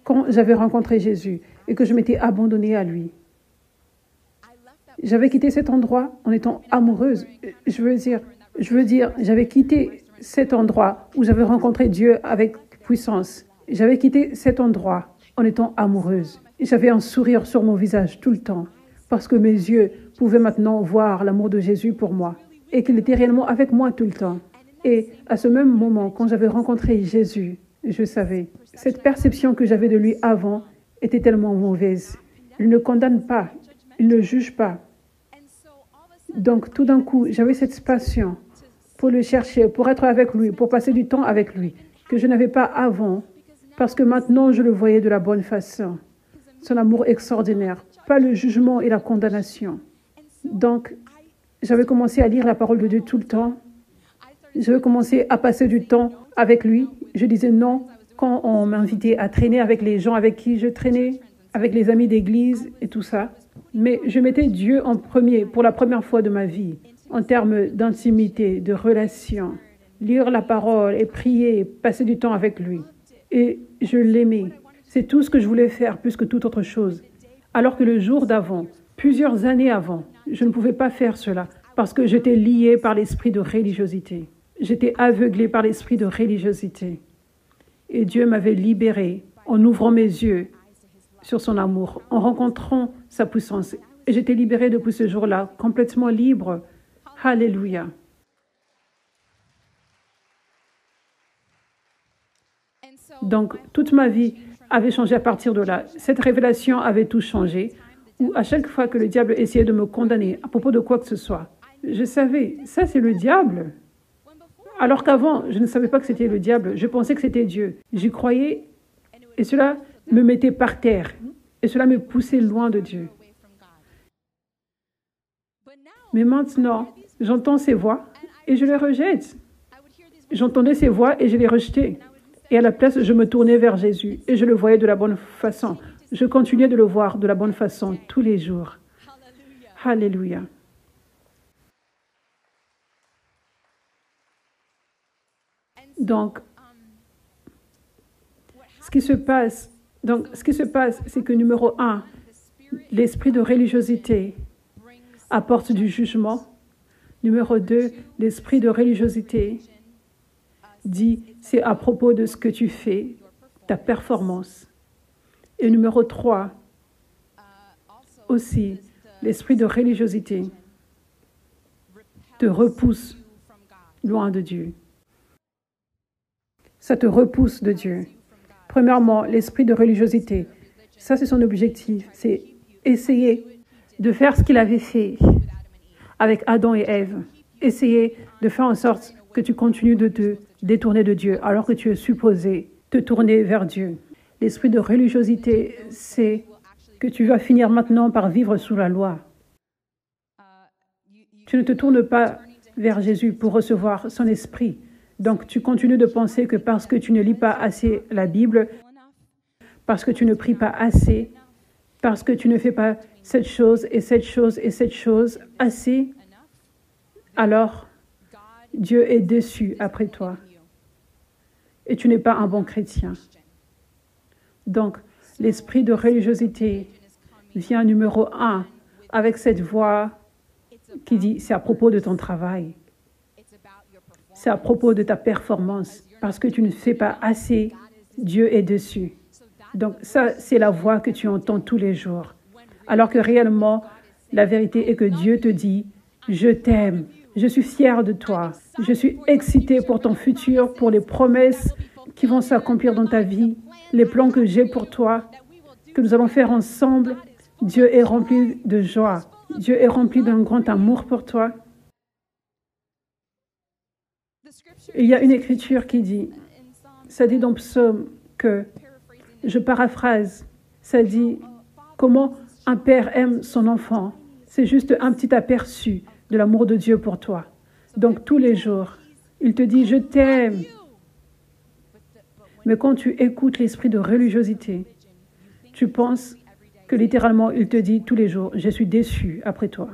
quand j'avais rencontré Jésus et que je m'étais abandonnée à lui, j'avais quitté cet endroit en étant amoureuse. Je veux dire, j'avais quitté cet endroit où j'avais rencontré Dieu avec puissance. J'avais quitté cet endroit en étant amoureuse. J'avais un sourire sur mon visage tout le temps parce que mes yeux pouvaient maintenant voir l'amour de Jésus pour moi et qu'il était réellement avec moi tout le temps. Et à ce même moment, quand j'avais rencontré Jésus, je savais, cette perception que j'avais de lui avant était tellement mauvaise. Il ne condamne pas, il ne juge pas. Donc tout d'un coup, j'avais cette passion pour le chercher, pour être avec lui, pour passer du temps avec lui, que je n'avais pas avant, parce que maintenant je le voyais de la bonne façon. Son amour extraordinaire, pas le jugement et la condamnation. Donc, j'avais commencé à lire la parole de Dieu tout le temps. J'avais commencé à passer du temps avec lui. Je disais non quand on m'invitait à traîner avec les gens avec qui je traînais, avec les amis d'église et tout ça. Mais je mettais Dieu en premier pour la première fois de ma vie, en termes d'intimité, de relation. Lire la parole et prier, passer du temps avec lui. Et je l'aimais. C'est tout ce que je voulais faire plus que toute autre chose. Alors que le jour d'avant, plusieurs années avant, je ne pouvais pas faire cela parce que j'étais liée par l'esprit de religiosité. J'étais aveuglée par l'esprit de religiosité. Et Dieu m'avait libérée en ouvrant mes yeux sur son amour, en rencontrant sa puissance Et j'étais libérée depuis ce jour-là, complètement libre. Alléluia. Donc, toute ma vie avait changé à partir de là. Cette révélation avait tout changé. Où à chaque fois que le diable essayait de me condamner à propos de quoi que ce soit, je savais, ça c'est le diable. Alors qu'avant, je ne savais pas que c'était le diable. Je pensais que c'était Dieu. J'y croyais et cela me mettait par terre. Et cela me poussait loin de Dieu. Mais maintenant, j'entends ces voix et je les rejette. J'entendais ces voix et je les rejetais. Et à la place, je me tournais vers Jésus et je le voyais de la bonne façon. Je continuais de le voir de la bonne façon tous les jours. Alléluia. Donc, ce qui se passe, c'est que numéro 1, l'esprit de religiosité apporte du jugement. Numéro 2, l'esprit de religiosité dit, c'est à propos de ce que tu fais, ta performance. Et numéro 3, aussi, l'esprit de religiosité te repousse loin de Dieu. Ça te repousse de Dieu. Premièrement, l'esprit de religiosité. Ça, c'est son objectif. C'est essayer de faire ce qu'il avait fait avec Adam et Ève. Essayer de faire en sorte que tu continues de te détourner de Dieu alors que tu es supposé te tourner vers Dieu. L'esprit de religiosité, c'est que tu vas finir maintenant par vivre sous la loi. Tu ne te tournes pas vers Jésus pour recevoir son esprit. Donc, tu continues de penser que parce que tu ne lis pas assez la Bible, parce que tu ne pries pas assez, parce que tu ne fais pas cette chose et cette chose et cette chose assez, alors Dieu est déçu après toi. Et tu n'es pas un bon chrétien. Donc, l'esprit de religiosité vient numéro 1 avec cette voix qui dit, c'est à propos de ton travail. C'est à propos de ta performance. Parce que tu ne fais pas assez, Dieu est déçu. Donc ça, c'est la voix que tu entends tous les jours. Alors que réellement, la vérité est que Dieu te dit, je t'aime, je suis fier de toi, je suis excité pour ton futur, pour les promesses qui vont s'accomplir dans ta vie, les plans que j'ai pour toi, que nous allons faire ensemble. Dieu est rempli de joie. Dieu est rempli d'un grand amour pour toi. Il y a une écriture qui dit, ça dit dans Psaume que, je paraphrase, ça dit comment un père aime son enfant. C'est juste un petit aperçu de l'amour de Dieu pour toi. Donc tous les jours, il te dit, je t'aime. Mais quand tu écoutes l'esprit de religiosité, tu penses que littéralement, il te dit tous les jours, je suis déçu après toi.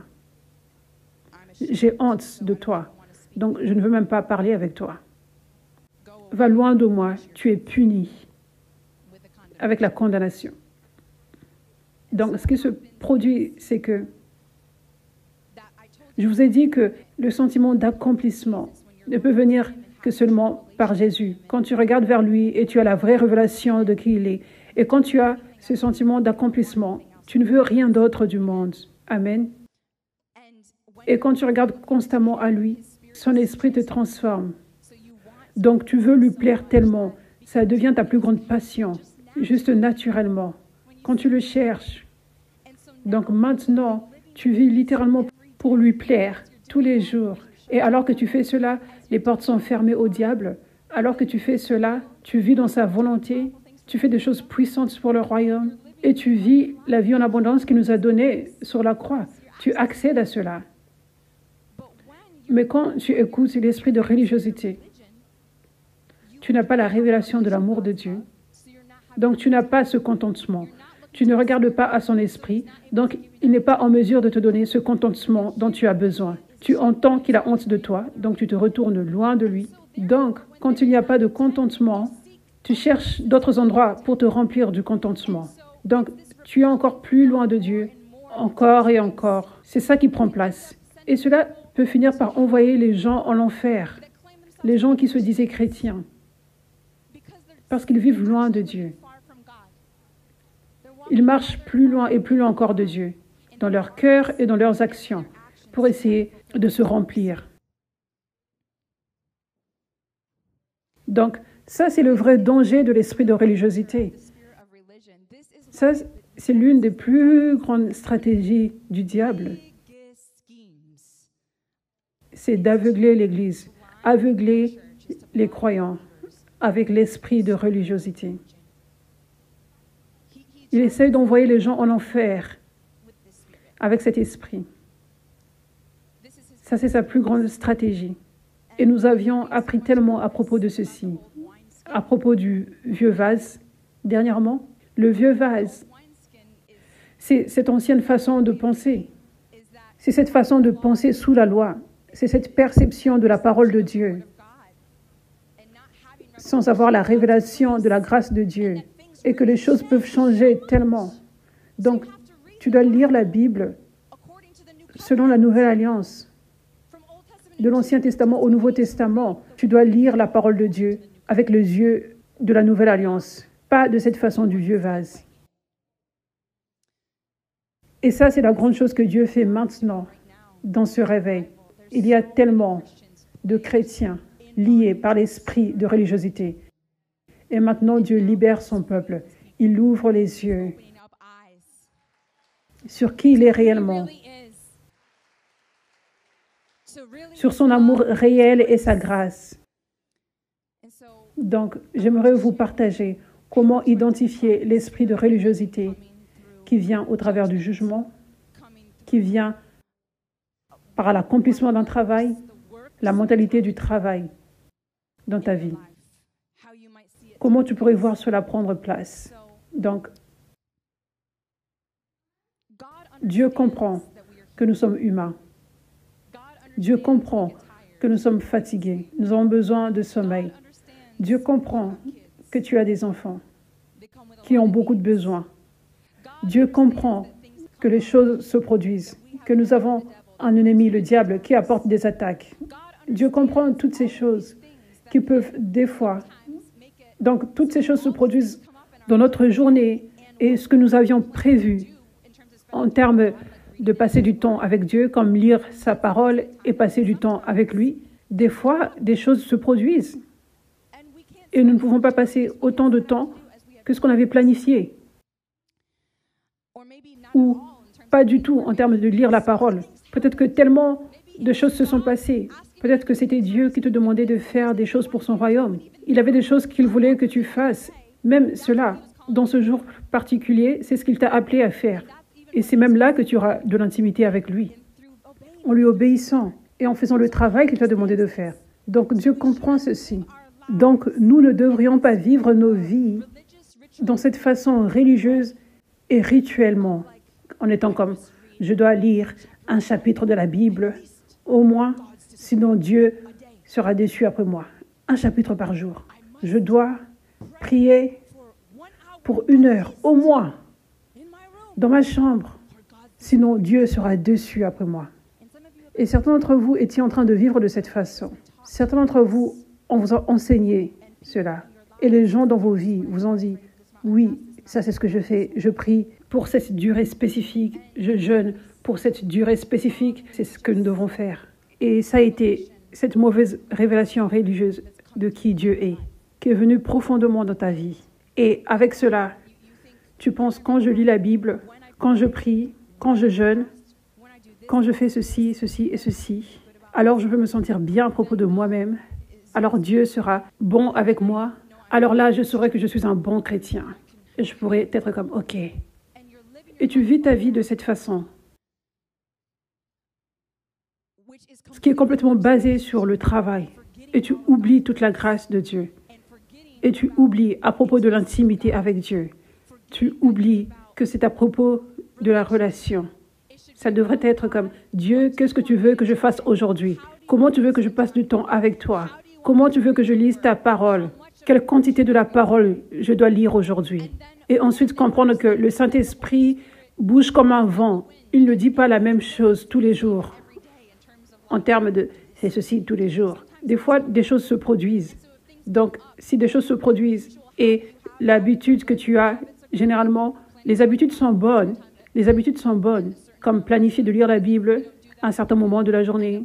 J'ai honte de toi. Donc, je ne veux même pas parler avec toi. Va loin de moi, tu es puni avec la condamnation. Donc, ce qui se produit, c'est que je vous ai dit que le sentiment d'accomplissement ne peut venir que seulement par Jésus. Quand tu regardes vers lui et tu as la vraie révélation de qui il est, et quand tu as ce sentiment d'accomplissement, tu ne veux rien d'autre du monde. Amen. Et quand tu regardes constamment à lui, son esprit te transforme. Donc tu veux lui plaire tellement, ça devient ta plus grande passion, juste naturellement, quand tu le cherches. Donc maintenant, tu vis littéralement pour lui plaire tous les jours. Et alors que tu fais cela, les portes sont fermées au diable. Alors que tu fais cela, tu vis dans sa volonté, tu fais des choses puissantes pour le royaume et tu vis la vie en abondance qu'il nous a donnée sur la croix. Tu accèdes à cela. Mais quand tu écoutes l'esprit de religiosité, tu n'as pas la révélation de l'amour de Dieu. Donc, tu n'as pas ce contentement. Tu ne regardes pas à son esprit. Donc, il n'est pas en mesure de te donner ce contentement dont tu as besoin. Tu entends qu'il a honte de toi, donc tu te retournes loin de lui. Donc, quand il n'y a pas de contentement, tu cherches d'autres endroits pour te remplir du contentement. Donc, tu es encore plus loin de Dieu, encore et encore. C'est ça qui prend place. Et cela peut finir par envoyer les gens en enfer, les gens qui se disaient chrétiens, parce qu'ils vivent loin de Dieu. Ils marchent plus loin et plus loin encore de Dieu. dans leur cœur et dans leurs actions pour essayer de se remplir. Donc, ça, c'est le vrai danger de l'esprit de religiosité. Ça, c'est l'une des plus grandes stratégies du diable. C'est d'aveugler l'Église, aveugler les croyants avec l'esprit de religiosité. Il essaie d'envoyer les gens en enfer avec cet esprit. Ça, c'est sa plus grande stratégie. Et nous avions appris tellement à propos de ceci, à propos du vieux vase, dernièrement. Le vieux vase, c'est cette ancienne façon de penser. C'est cette façon de penser sous la loi. C'est cette perception de la parole de Dieu, sans avoir la révélation de la grâce de Dieu, et que les choses peuvent changer tellement. Donc, tu dois lire la Bible selon la Nouvelle Alliance. De l'Ancien Testament au Nouveau Testament, tu dois lire la parole de Dieu avec les yeux de la Nouvelle Alliance, pas de cette façon du vieux vase. Et ça, c'est la grande chose que Dieu fait maintenant, dans ce réveil. Il y a tellement de chrétiens liés par l'esprit de religiosité. Et maintenant, Dieu libère son peuple. Il ouvre les yeux sur qui il est réellement, sur son amour réel et sa grâce. Donc, j'aimerais vous partager comment identifier l'esprit de religiosité qui vient au travers du jugement, qui vient par l'accomplissement d'un travail, la mentalité du travail dans ta vie. Comment tu pourrais voir cela prendre place? Donc, Dieu comprend que nous sommes humains. Dieu comprend que nous sommes fatigués. Nous avons besoin de sommeil. Dieu comprend que tu as des enfants qui ont beaucoup de besoins. Dieu comprend que les choses se produisent, que nous avons un ennemi, le diable, qui apporte des attaques. Dieu comprend toutes ces choses qui peuvent des fois. Donc, toutes ces choses se produisent dans notre journée et ce que nous avions prévu en termes de passer du temps avec Dieu, comme lire sa parole et passer du temps avec lui. Des fois, des choses se produisent et nous ne pouvons pas passer autant de temps que ce qu'on avait planifié. Ou pas du tout en termes de lire la parole. Peut-être que tellement de choses se sont passées. Peut-être que c'était Dieu qui te demandait de faire des choses pour son royaume. Il avait des choses qu'il voulait que tu fasses. Même cela, dans ce jour particulier, c'est ce qu'il t'a appelé à faire. Et c'est même là que tu auras de l'intimité avec lui, en lui obéissant et en faisant le travail qu'il t'a demandé de faire. Donc Dieu comprend ceci. Donc nous ne devrions pas vivre nos vies dans cette façon religieuse et rituellement, en étant comme « je dois lire un chapitre de la Bible, au moins, sinon Dieu sera déçu après moi. Un chapitre par jour. Je dois prier pour 1 heure, au moins, dans ma chambre, sinon Dieu sera déçu après moi. » Et certains d'entre vous étiez en train de vivre de cette façon. Certains d'entre vous, on vous a enseigné cela. Et les gens dans vos vies vous ont dit « oui, ça c'est ce que je fais, je prie pour cette durée spécifique, je jeûne pour cette durée spécifique, c'est ce que nous devons faire. » Et ça a été cette mauvaise révélation religieuse de qui Dieu est, qui est venue profondément dans ta vie. Et avec cela, tu penses, quand je lis la Bible, quand je prie, quand je jeûne, quand je fais ceci, ceci et ceci, alors je peux me sentir bien à propos de moi-même. Alors Dieu sera bon avec moi. Alors là, je saurai que je suis un bon chrétien. Et je pourrais être comme, OK. Et tu vis ta vie de cette façon, ce qui est complètement basé sur le travail. Et tu oublies toute la grâce de Dieu. Et tu oublies à propos de l'intimité avec Dieu. Tu oublies que c'est à propos de la relation. Ça devrait être comme, Dieu, qu'est-ce que tu veux que je fasse aujourd'hui? Comment tu veux que je passe du temps avec toi? Comment tu veux que je lise ta parole? Quelle quantité de la parole je dois lire aujourd'hui? Et ensuite comprendre que le Saint-Esprit bouge comme un vent. Il ne dit pas la même chose tous les jours. En termes de, c'est ceci tous les jours. Des fois, des choses se produisent. Donc, si des choses se produisent et l'habitude que tu as, généralement, les habitudes sont bonnes. Les habitudes sont bonnes. comme planifier de lire la Bible à un certain moment de la journée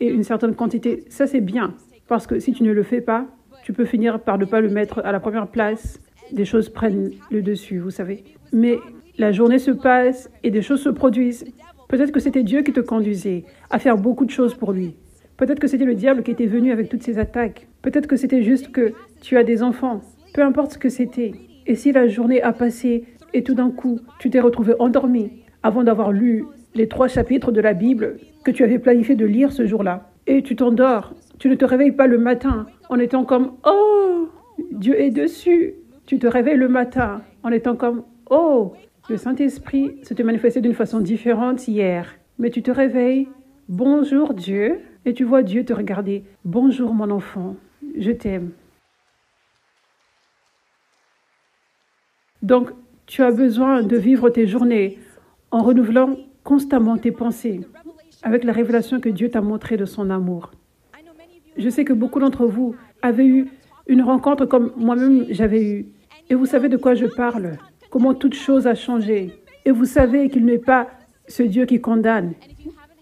et une certaine quantité. Ça, c'est bien, parce que si tu ne le fais pas, tu peux finir par ne pas le mettre à la première place. Des choses prennent le dessus, vous savez. Mais la journée se passe et des choses se produisent. Peut-être que c'était Dieu qui te conduisait à faire beaucoup de choses pour lui. Peut-être que c'était le diable qui était venu avec toutes ses attaques. Peut-être que c'était juste que tu as des enfants. Peu importe ce que c'était. Et si la journée a passé et tout d'un coup, tu t'es retrouvé endormi avant d'avoir lu les 3 chapitres de la Bible que tu avais planifié de lire ce jour-là, et tu t'endors, tu ne te réveilles pas le matin en étant comme « Oh, Dieu est dessus !» Tu te réveilles le matin en étant comme « Oh, le Saint-Esprit s'était manifesté d'une façon différente hier. » Mais tu te réveilles « Bonjour Dieu » et tu vois Dieu te regarder « Bonjour mon enfant, je t'aime. » Donc, tu as besoin de vivre tes journées en renouvelant constamment tes pensées avec la révélation que Dieu t'a montrée de son amour. Je sais que beaucoup d'entre vous avez eu une rencontre comme moi-même j'avais eu. Et vous savez de quoi je parle, comment toute chose a changé. Et vous savez qu'il n'est pas ce Dieu qui condamne.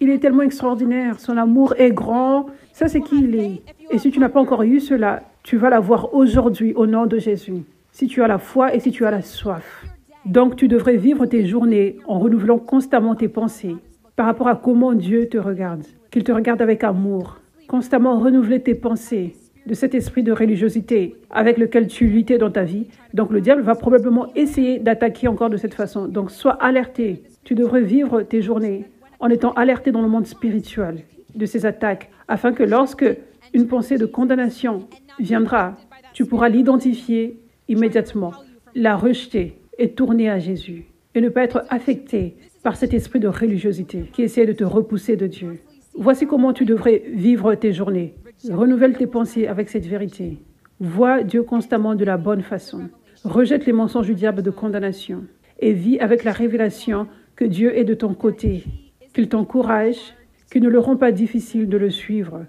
Il est tellement extraordinaire, son amour est grand, ça c'est qui il est. Et si tu n'as pas encore eu cela, tu vas l'avoir aujourd'hui au nom de Jésus. Si tu as la foi et si tu as la soif. Donc tu devrais vivre tes journées en renouvelant constamment tes pensées par rapport à comment Dieu te regarde, qu'il te regarde avec amour. Constamment renouveler tes pensées de cet esprit de religiosité avec lequel tu luttais dans ta vie. Donc le diable va probablement essayer d'attaquer encore de cette façon. Donc sois alerté. Tu devrais vivre tes journées en étant alerté dans le monde spirituel de ces attaques, afin que lorsque une pensée de condamnation viendra, tu pourras l'identifier immédiatement, la rejeter et tourner à Jésus et ne pas être affecté par cet esprit de religiosité qui essaie de te repousser de Dieu. Voici comment tu devrais vivre tes journées. Renouvelle tes pensées avec cette vérité. Vois Dieu constamment de la bonne façon. Rejette les mensonges du diable de condamnation et vis avec la révélation que Dieu est de ton côté, qu'il t'encourage, qu'il ne le rend pas difficile de le suivre,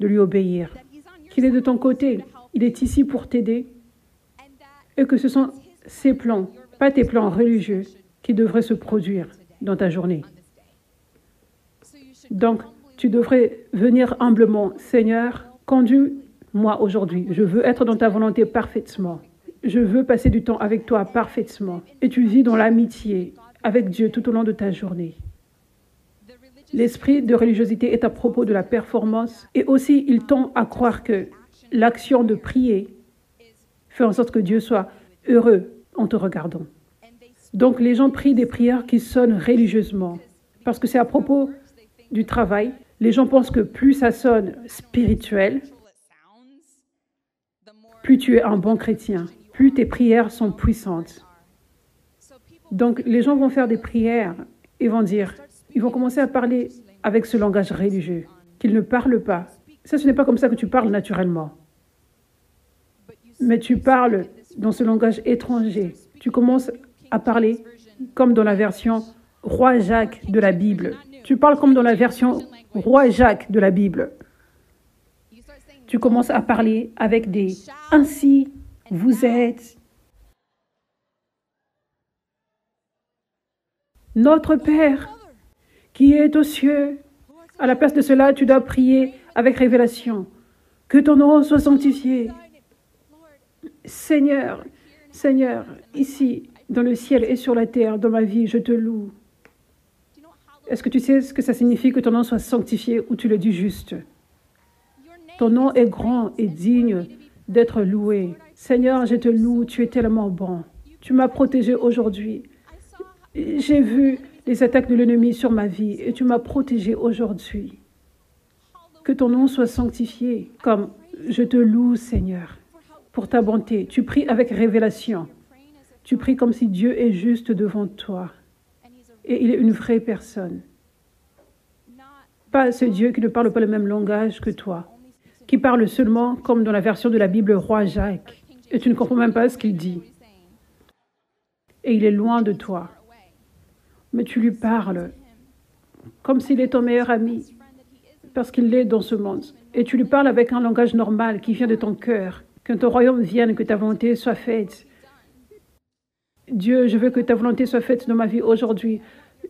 de lui obéir, qu'il est de ton côté, il est ici pour t'aider et que ce sont ses plans, pas tes plans religieux, qui devraient se produire dans ta journée. Donc, tu devrais venir humblement. Seigneur, conduis-moi aujourd'hui. Je veux être dans ta volonté parfaitement. Je veux passer du temps avec toi parfaitement. Et tu vis dans l'amitié avec Dieu tout au long de ta journée. L'esprit de religiosité est à propos de la performance et aussi il tend à croire que l'action de prier fait en sorte que Dieu soit heureux en te regardant. Donc les gens prient des prières qui sonnent religieusement parce que c'est à propos du travail. Les gens pensent que plus ça sonne spirituel, plus tu es un bon chrétien, plus tes prières sont puissantes. Donc, les gens vont faire des prières et vont dire, ils vont commencer à parler avec ce langage religieux, qu'ils ne parlent pas. Ça, ce n'est pas comme ça que tu parles naturellement. Mais tu parles dans ce langage étranger. Tu commences à parler comme dans la version Roi Jacques de la Bible. Tu parles comme dans la version Roi Jacques de la Bible. Tu commences à parler avec des « ainsi vous êtes ». Notre Père qui est aux cieux. À la place de cela, tu dois prier avec révélation. Que ton nom soit sanctifié. Seigneur, Seigneur, ici, dans le ciel et sur la terre, dans ma vie, je te loue. Est-ce que tu sais ce que ça signifie que ton nom soit sanctifié ou tu le dis juste? Ton nom est grand et digne d'être loué. Seigneur, je te loue, tu es tellement bon. Tu m'as protégé aujourd'hui. J'ai vu les attaques de l'ennemi sur ma vie et tu m'as protégé aujourd'hui. Que ton nom soit sanctifié comme je te loue, Seigneur, pour ta bonté. Tu pries avec révélation. Tu pries comme si Dieu est juste devant toi. Et il est une vraie personne. Pas ce Dieu qui ne parle pas le même langage que toi, qui parle seulement comme dans la version de la Bible Roi Jacques. Et tu ne comprends même pas ce qu'il dit. Et il est loin de toi. Mais tu lui parles comme s'il est ton meilleur ami, parce qu'il l'est dans ce monde. Et tu lui parles avec un langage normal qui vient de ton cœur. Que ton royaume vienne, que ta volonté soit faite. Dieu, je veux que ta volonté soit faite dans ma vie aujourd'hui.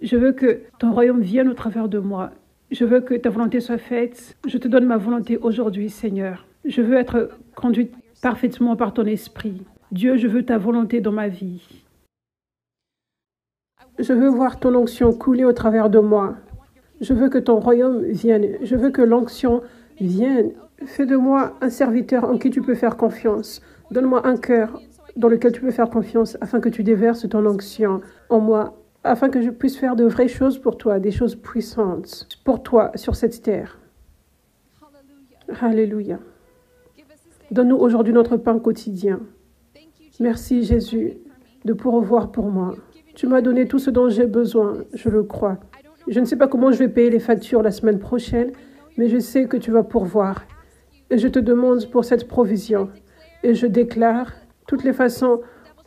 Je veux que ton royaume vienne au travers de moi. Je veux que ta volonté soit faite. Je te donne ma volonté aujourd'hui, Seigneur. Je veux être conduite parfaitement par ton esprit. Dieu, je veux ta volonté dans ma vie. Je veux voir ton onction couler au travers de moi. Je veux que ton royaume vienne. Je veux que l'onction vienne. Fais de moi un serviteur en qui tu peux faire confiance. Donne-moi un cœur dans lequel tu peux faire confiance afin que tu déverses ton onction en moi, afin que je puisse faire de vraies choses pour toi, des choses puissantes pour toi sur cette terre. Alléluia. Donne-nous aujourd'hui notre pain quotidien. Merci Jésus de pourvoir pour moi. Tu m'as donné tout ce dont j'ai besoin, je le crois. Je ne sais pas comment je vais payer les factures la semaine prochaine, mais je sais que tu vas pourvoir. Et je te demande pour cette provision. Et je déclare toutes les façons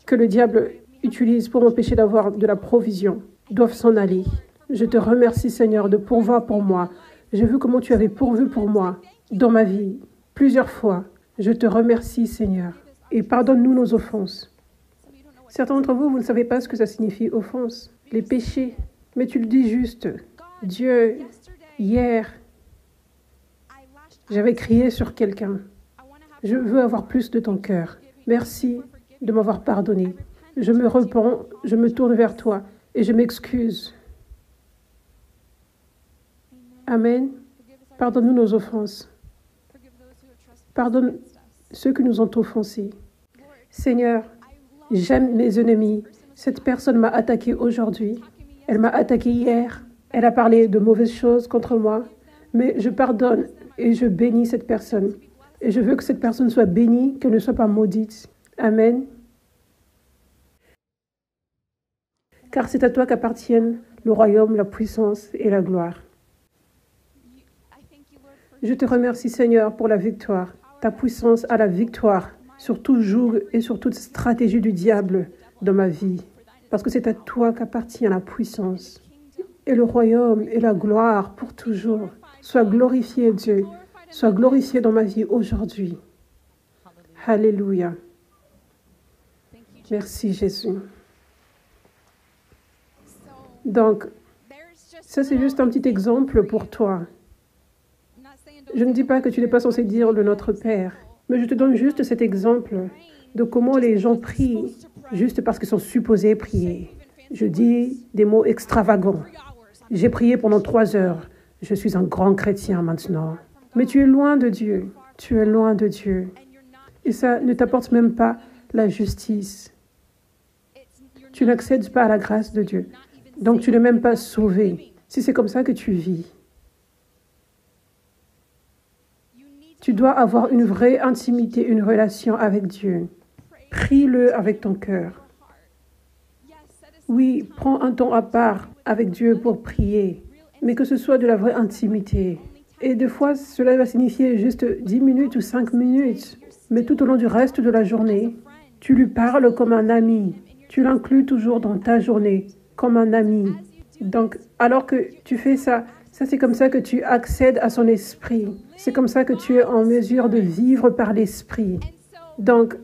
que le diable utilise pour m'empêcher d'avoir de la provision doivent s'en aller. Je te remercie Seigneur de pourvoir pour moi. J'ai vu comment tu avais pourvu pour moi dans ma vie plusieurs fois. Je te remercie Seigneur et pardonne-nous nos offenses. Certains d'entre vous, vous ne savez pas ce que ça signifie offense, les péchés, mais tu le dis juste. Dieu, hier, j'avais crié sur quelqu'un. Je veux avoir plus de ton cœur. Merci de m'avoir pardonné. Je me repens, je me tourne vers toi et je m'excuse. Amen. Pardonne-nous nos offenses. Pardonne ceux qui nous ont offensés. Seigneur, j'aime mes ennemis. Cette personne m'a attaqué aujourd'hui. Elle m'a attaqué hier. Elle a parlé de mauvaises choses contre moi. Mais je pardonne et je bénis cette personne. Et je veux que cette personne soit bénie, qu'elle ne soit pas maudite. Amen. Car c'est à toi qu'appartiennent le royaume, la puissance et la gloire. Je te remercie, Seigneur, pour la victoire. Ta puissance a la victoire sur tout joug et sur toute stratégie du diable dans ma vie. Parce que c'est à toi qu'appartient la puissance. Et le royaume et la gloire pour toujours. Sois glorifié, Dieu. Sois glorifié dans ma vie aujourd'hui. Alléluia. Merci, Jésus. Donc, ça c'est juste un petit exemple pour toi. Je ne dis pas que tu n'es pas censé dire le Notre Père, mais je te donne juste cet exemple de comment les gens prient juste parce qu'ils sont supposés prier. Je dis des mots extravagants. J'ai prié pendant 3 heures. Je suis un grand chrétien maintenant. Mais tu es loin de Dieu. Tu es loin de Dieu. Et ça ne t'apporte même pas la justice. Tu n'accèdes pas à la grâce de Dieu. Donc tu n'es même pas sauvé. Si c'est comme ça que tu vis. Tu dois avoir une vraie intimité, une relation avec Dieu. Prie-le avec ton cœur. Oui, prends un temps à part avec Dieu pour prier, mais que ce soit de la vraie intimité. Et des fois, cela va signifier juste 10 minutes ou 5 minutes, mais tout au long du reste de la journée, tu lui parles comme un ami. Tu l'inclus toujours dans ta journée, comme un ami. Donc, alors que tu fais ça, c'est comme ça que tu accèdes à son esprit. C'est comme ça que tu es en mesure de vivre par l'esprit. Donc,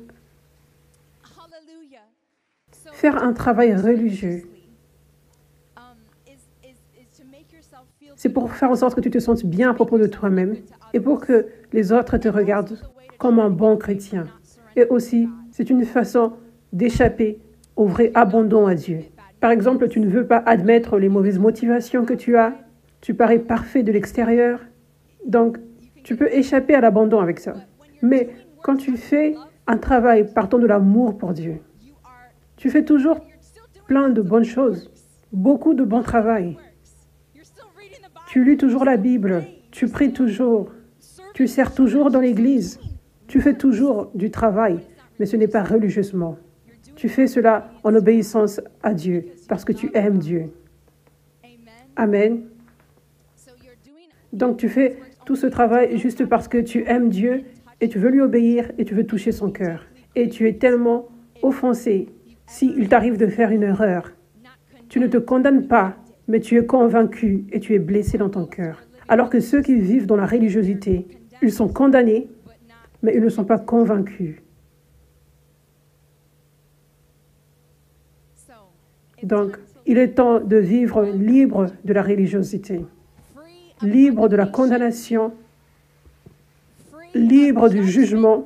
faire un travail religieux, c'est pour faire en sorte que tu te sentes bien à propos de toi-même et pour que les autres te regardent comme un bon chrétien. Et aussi, c'est une façon d'échapper au vrai abandon à Dieu. Par exemple, tu ne veux pas admettre les mauvaises motivations que tu as. Tu parais parfait de l'extérieur. Donc, tu peux échapper à l'abandon avec ça. Mais quand tu fais un travail partant de l'amour pour Dieu, tu fais toujours plein de bonnes choses, beaucoup de bon travail. Tu lis toujours la Bible, tu pries toujours, tu sers toujours dans l'église, tu fais toujours du travail, mais ce n'est pas religieusement. Tu fais cela en obéissance à Dieu, parce que tu aimes Dieu. Amen. Donc tu fais tout ce travail juste parce que tu aimes Dieu et tu veux lui obéir et tu veux toucher son cœur. Et tu es tellement offensé s'il t'arrive de faire une erreur. Tu ne te condamnes pas, mais tu es convaincu et tu es blessé dans ton cœur. Alors que ceux qui vivent dans la religiosité, ils sont condamnés, mais ils ne sont pas convaincus. Donc, Il est temps de vivre libre de la religiosité, libre de la condamnation, libre du jugement.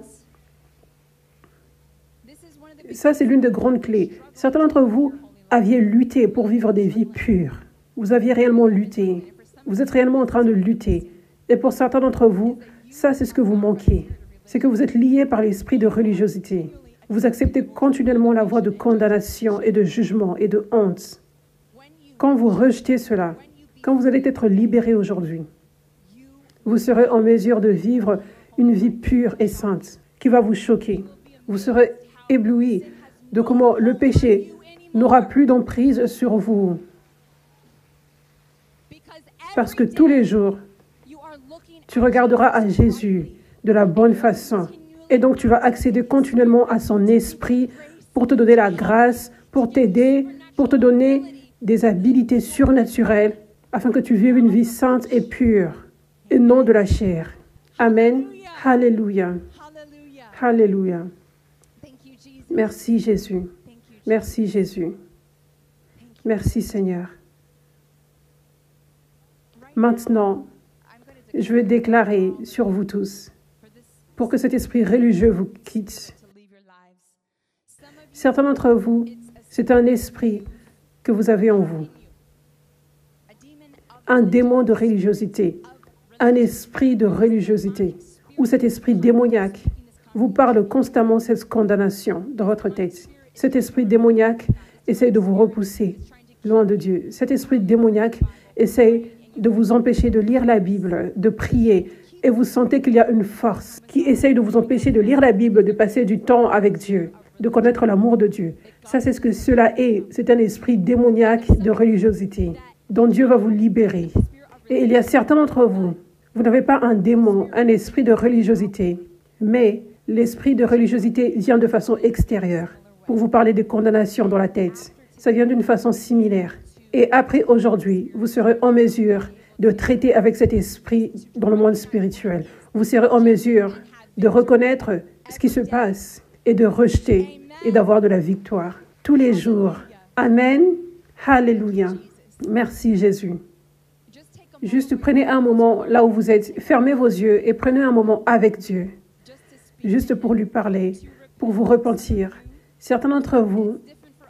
Ça, c'est l'une des grandes clés. Certains d'entre vous aviez lutté pour vivre des vies pures. Vous aviez réellement lutté. Vous êtes réellement en train de lutter. Et pour certains d'entre vous, ça, c'est ce que vous manquez. C'est que vous êtes liés par l'esprit de religiosité. Vous acceptez continuellement la voie de condamnation et de jugement et de honte. Quand vous rejetez cela, quand vous allez être libérés aujourd'hui, vous serez en mesure de vivre une vie pure et sainte qui va vous choquer. Vous serez ébloui de comment le péché n'aura plus d'emprise sur vous. Parce que tous les jours, tu regarderas à Jésus de la bonne façon. Et donc, tu vas accéder continuellement à son esprit pour te donner la grâce, pour t'aider, pour te donner des habilités surnaturelles afin que tu vives une vie sainte et pure et non de la chair. Amen. Alléluia. Alléluia. Merci Jésus. Merci Jésus. Merci Seigneur. Maintenant, je vais déclarer sur vous tous pour que cet esprit religieux vous quitte. Certains d'entre vous, c'est un esprit que vous avez en vous. Un démon de religiosité, un esprit de religiosité, ou cet esprit démoniaque vous parle constamment cette condamnation dans votre tête. Cet esprit démoniaque essaie de vous repousser loin de Dieu. Cet esprit démoniaque essaie de vous empêcher de lire la Bible, de prier, et vous sentez qu'il y a une force qui essaye de vous empêcher de lire la Bible, de passer du temps avec Dieu, de connaître l'amour de Dieu. Ça, c'est ce que cela est. C'est un esprit démoniaque de religiosité dont Dieu va vous libérer. Et il y a certains d'entre vous, vous n'avez pas un démon, un esprit de religiosité, mais l'esprit de religiosité vient de façon extérieure pour vous parler de condamnation dans la tête. Ça vient d'une façon similaire. Et après aujourd'hui, vous serez en mesure de traiter avec cet esprit dans le monde spirituel. Vous serez en mesure de reconnaître ce qui se passe et de rejeter et d'avoir de la victoire tous les jours. Amen. Alléluia. Merci Jésus. Juste prenez un moment là où vous êtes, fermez vos yeux et prenez un moment avec Dieu, juste pour lui parler, pour vous repentir. Certains d'entre vous,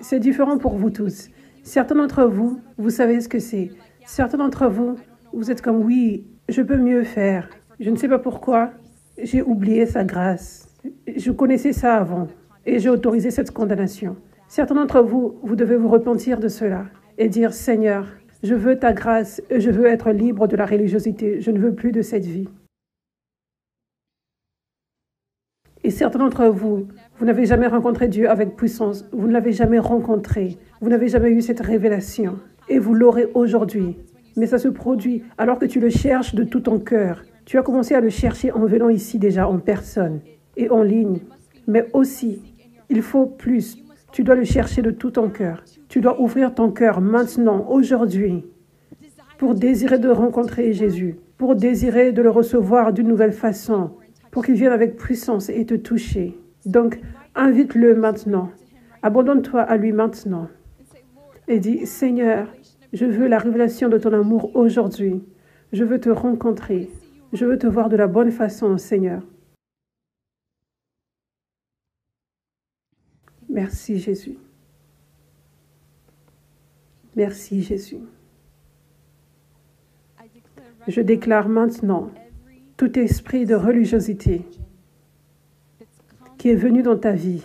c'est différent pour vous tous. Certains d'entre vous, vous savez ce que c'est. Certains d'entre vous, vous êtes comme, oui, je peux mieux faire. Je ne sais pas pourquoi, j'ai oublié sa grâce. Je connaissais ça avant et j'ai autorisé cette condamnation. Certains d'entre vous, vous devez vous repentir de cela et dire, Seigneur, je veux ta grâce et je veux être libre de la religiosité. Je ne veux plus de cette vie. Et certains d'entre vous, vous n'avez jamais rencontré Dieu avec puissance. Vous ne l'avez jamais rencontré. Vous n'avez jamais eu cette révélation. Et vous l'aurez aujourd'hui. Mais ça se produit alors que tu le cherches de tout ton cœur. Tu as commencé à le chercher en venant ici déjà en personne et en ligne. Mais aussi, il faut plus. Tu dois le chercher de tout ton cœur. Tu dois ouvrir ton cœur maintenant, aujourd'hui, pour désirer de rencontrer Jésus, pour désirer de le recevoir d'une nouvelle façon, pour qu'il vienne avec puissance et te toucher. Donc, invite-le maintenant. Abandonne-toi à lui maintenant. Et dis, Seigneur, je veux la révélation de ton amour aujourd'hui. Je veux te rencontrer. Je veux te voir de la bonne façon, Seigneur. Merci, Jésus. Merci, Jésus. Je déclare maintenant tout esprit de religiosité qui est venu dans ta vie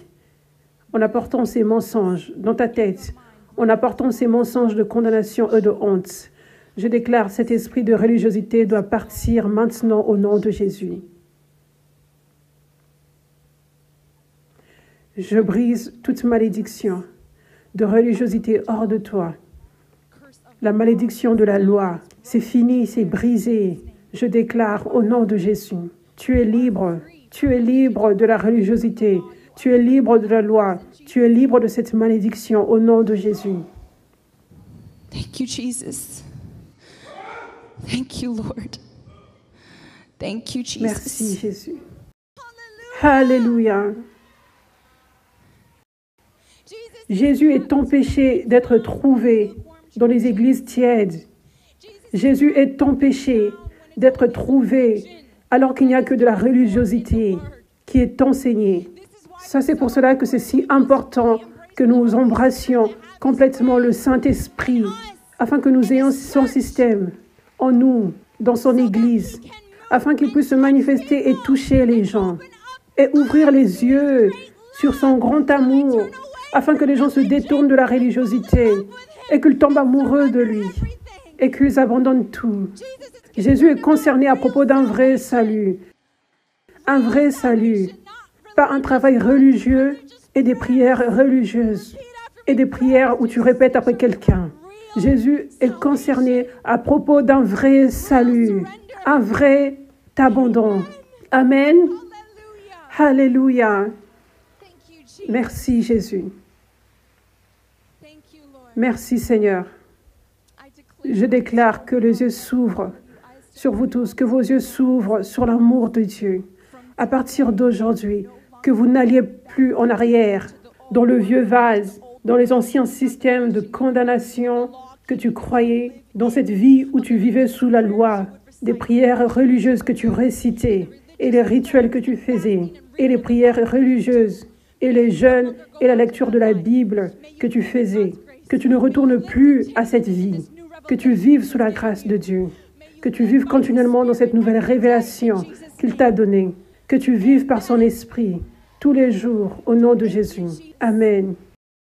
en apportant ces mensonges dans ta tête, en apportant ces mensonges de condamnation et de honte. Je déclare cet esprit de religiosité doit partir maintenant au nom de Jésus. Je brise toute malédiction de religiosité hors de toi. La malédiction de la loi, c'est fini, c'est brisé. Je déclare au nom de Jésus, tu es libre de la religiosité, tu es libre de la loi, tu es libre de cette malédiction au nom de Jésus. Thank you, Jesus. Thank you, Lord. Thank you, Jesus. Merci, Jésus. Alléluia. Jésus est empêché d'être trouvé dans les églises tièdes. Jésus est empêché d'être trouvé alors qu'il n'y a que de la religiosité qui est enseignée. Ça, c'est pour cela que c'est si important que nous embrassions complètement le Saint-Esprit afin que nous ayons son système en nous, dans son Église, afin qu'il puisse se manifester et toucher les gens et ouvrir les yeux sur son grand amour afin que les gens se détournent de la religiosité et qu'ils tombent amoureux de lui et qu'ils abandonnent tout. Jésus est concerné à propos d'un vrai salut. Un vrai salut. Pas un travail religieux et des prières religieuses et des prières où tu répètes après quelqu'un. Jésus est concerné à propos d'un vrai salut, un vrai abandon. Amen. Alléluia. Merci Jésus. Merci Seigneur. Je déclare que les yeux s'ouvrent sur vous tous, que vos yeux s'ouvrent sur l'amour de Dieu. À partir d'aujourd'hui, que vous n'alliez plus en arrière, dans le vieux vase, dans les anciens systèmes de condamnation que tu croyais, dans cette vie où tu vivais sous la loi, des prières religieuses que tu récitais, et les rituels que tu faisais, et les prières religieuses, et les jeûnes et la lecture de la Bible que tu faisais, que tu ne retournes plus à cette vie, que tu vives sous la grâce de Dieu, que tu vives continuellement dans cette nouvelle révélation qu'il t'a donnée, que tu vives par son esprit tous les jours au nom de Jésus. Amen.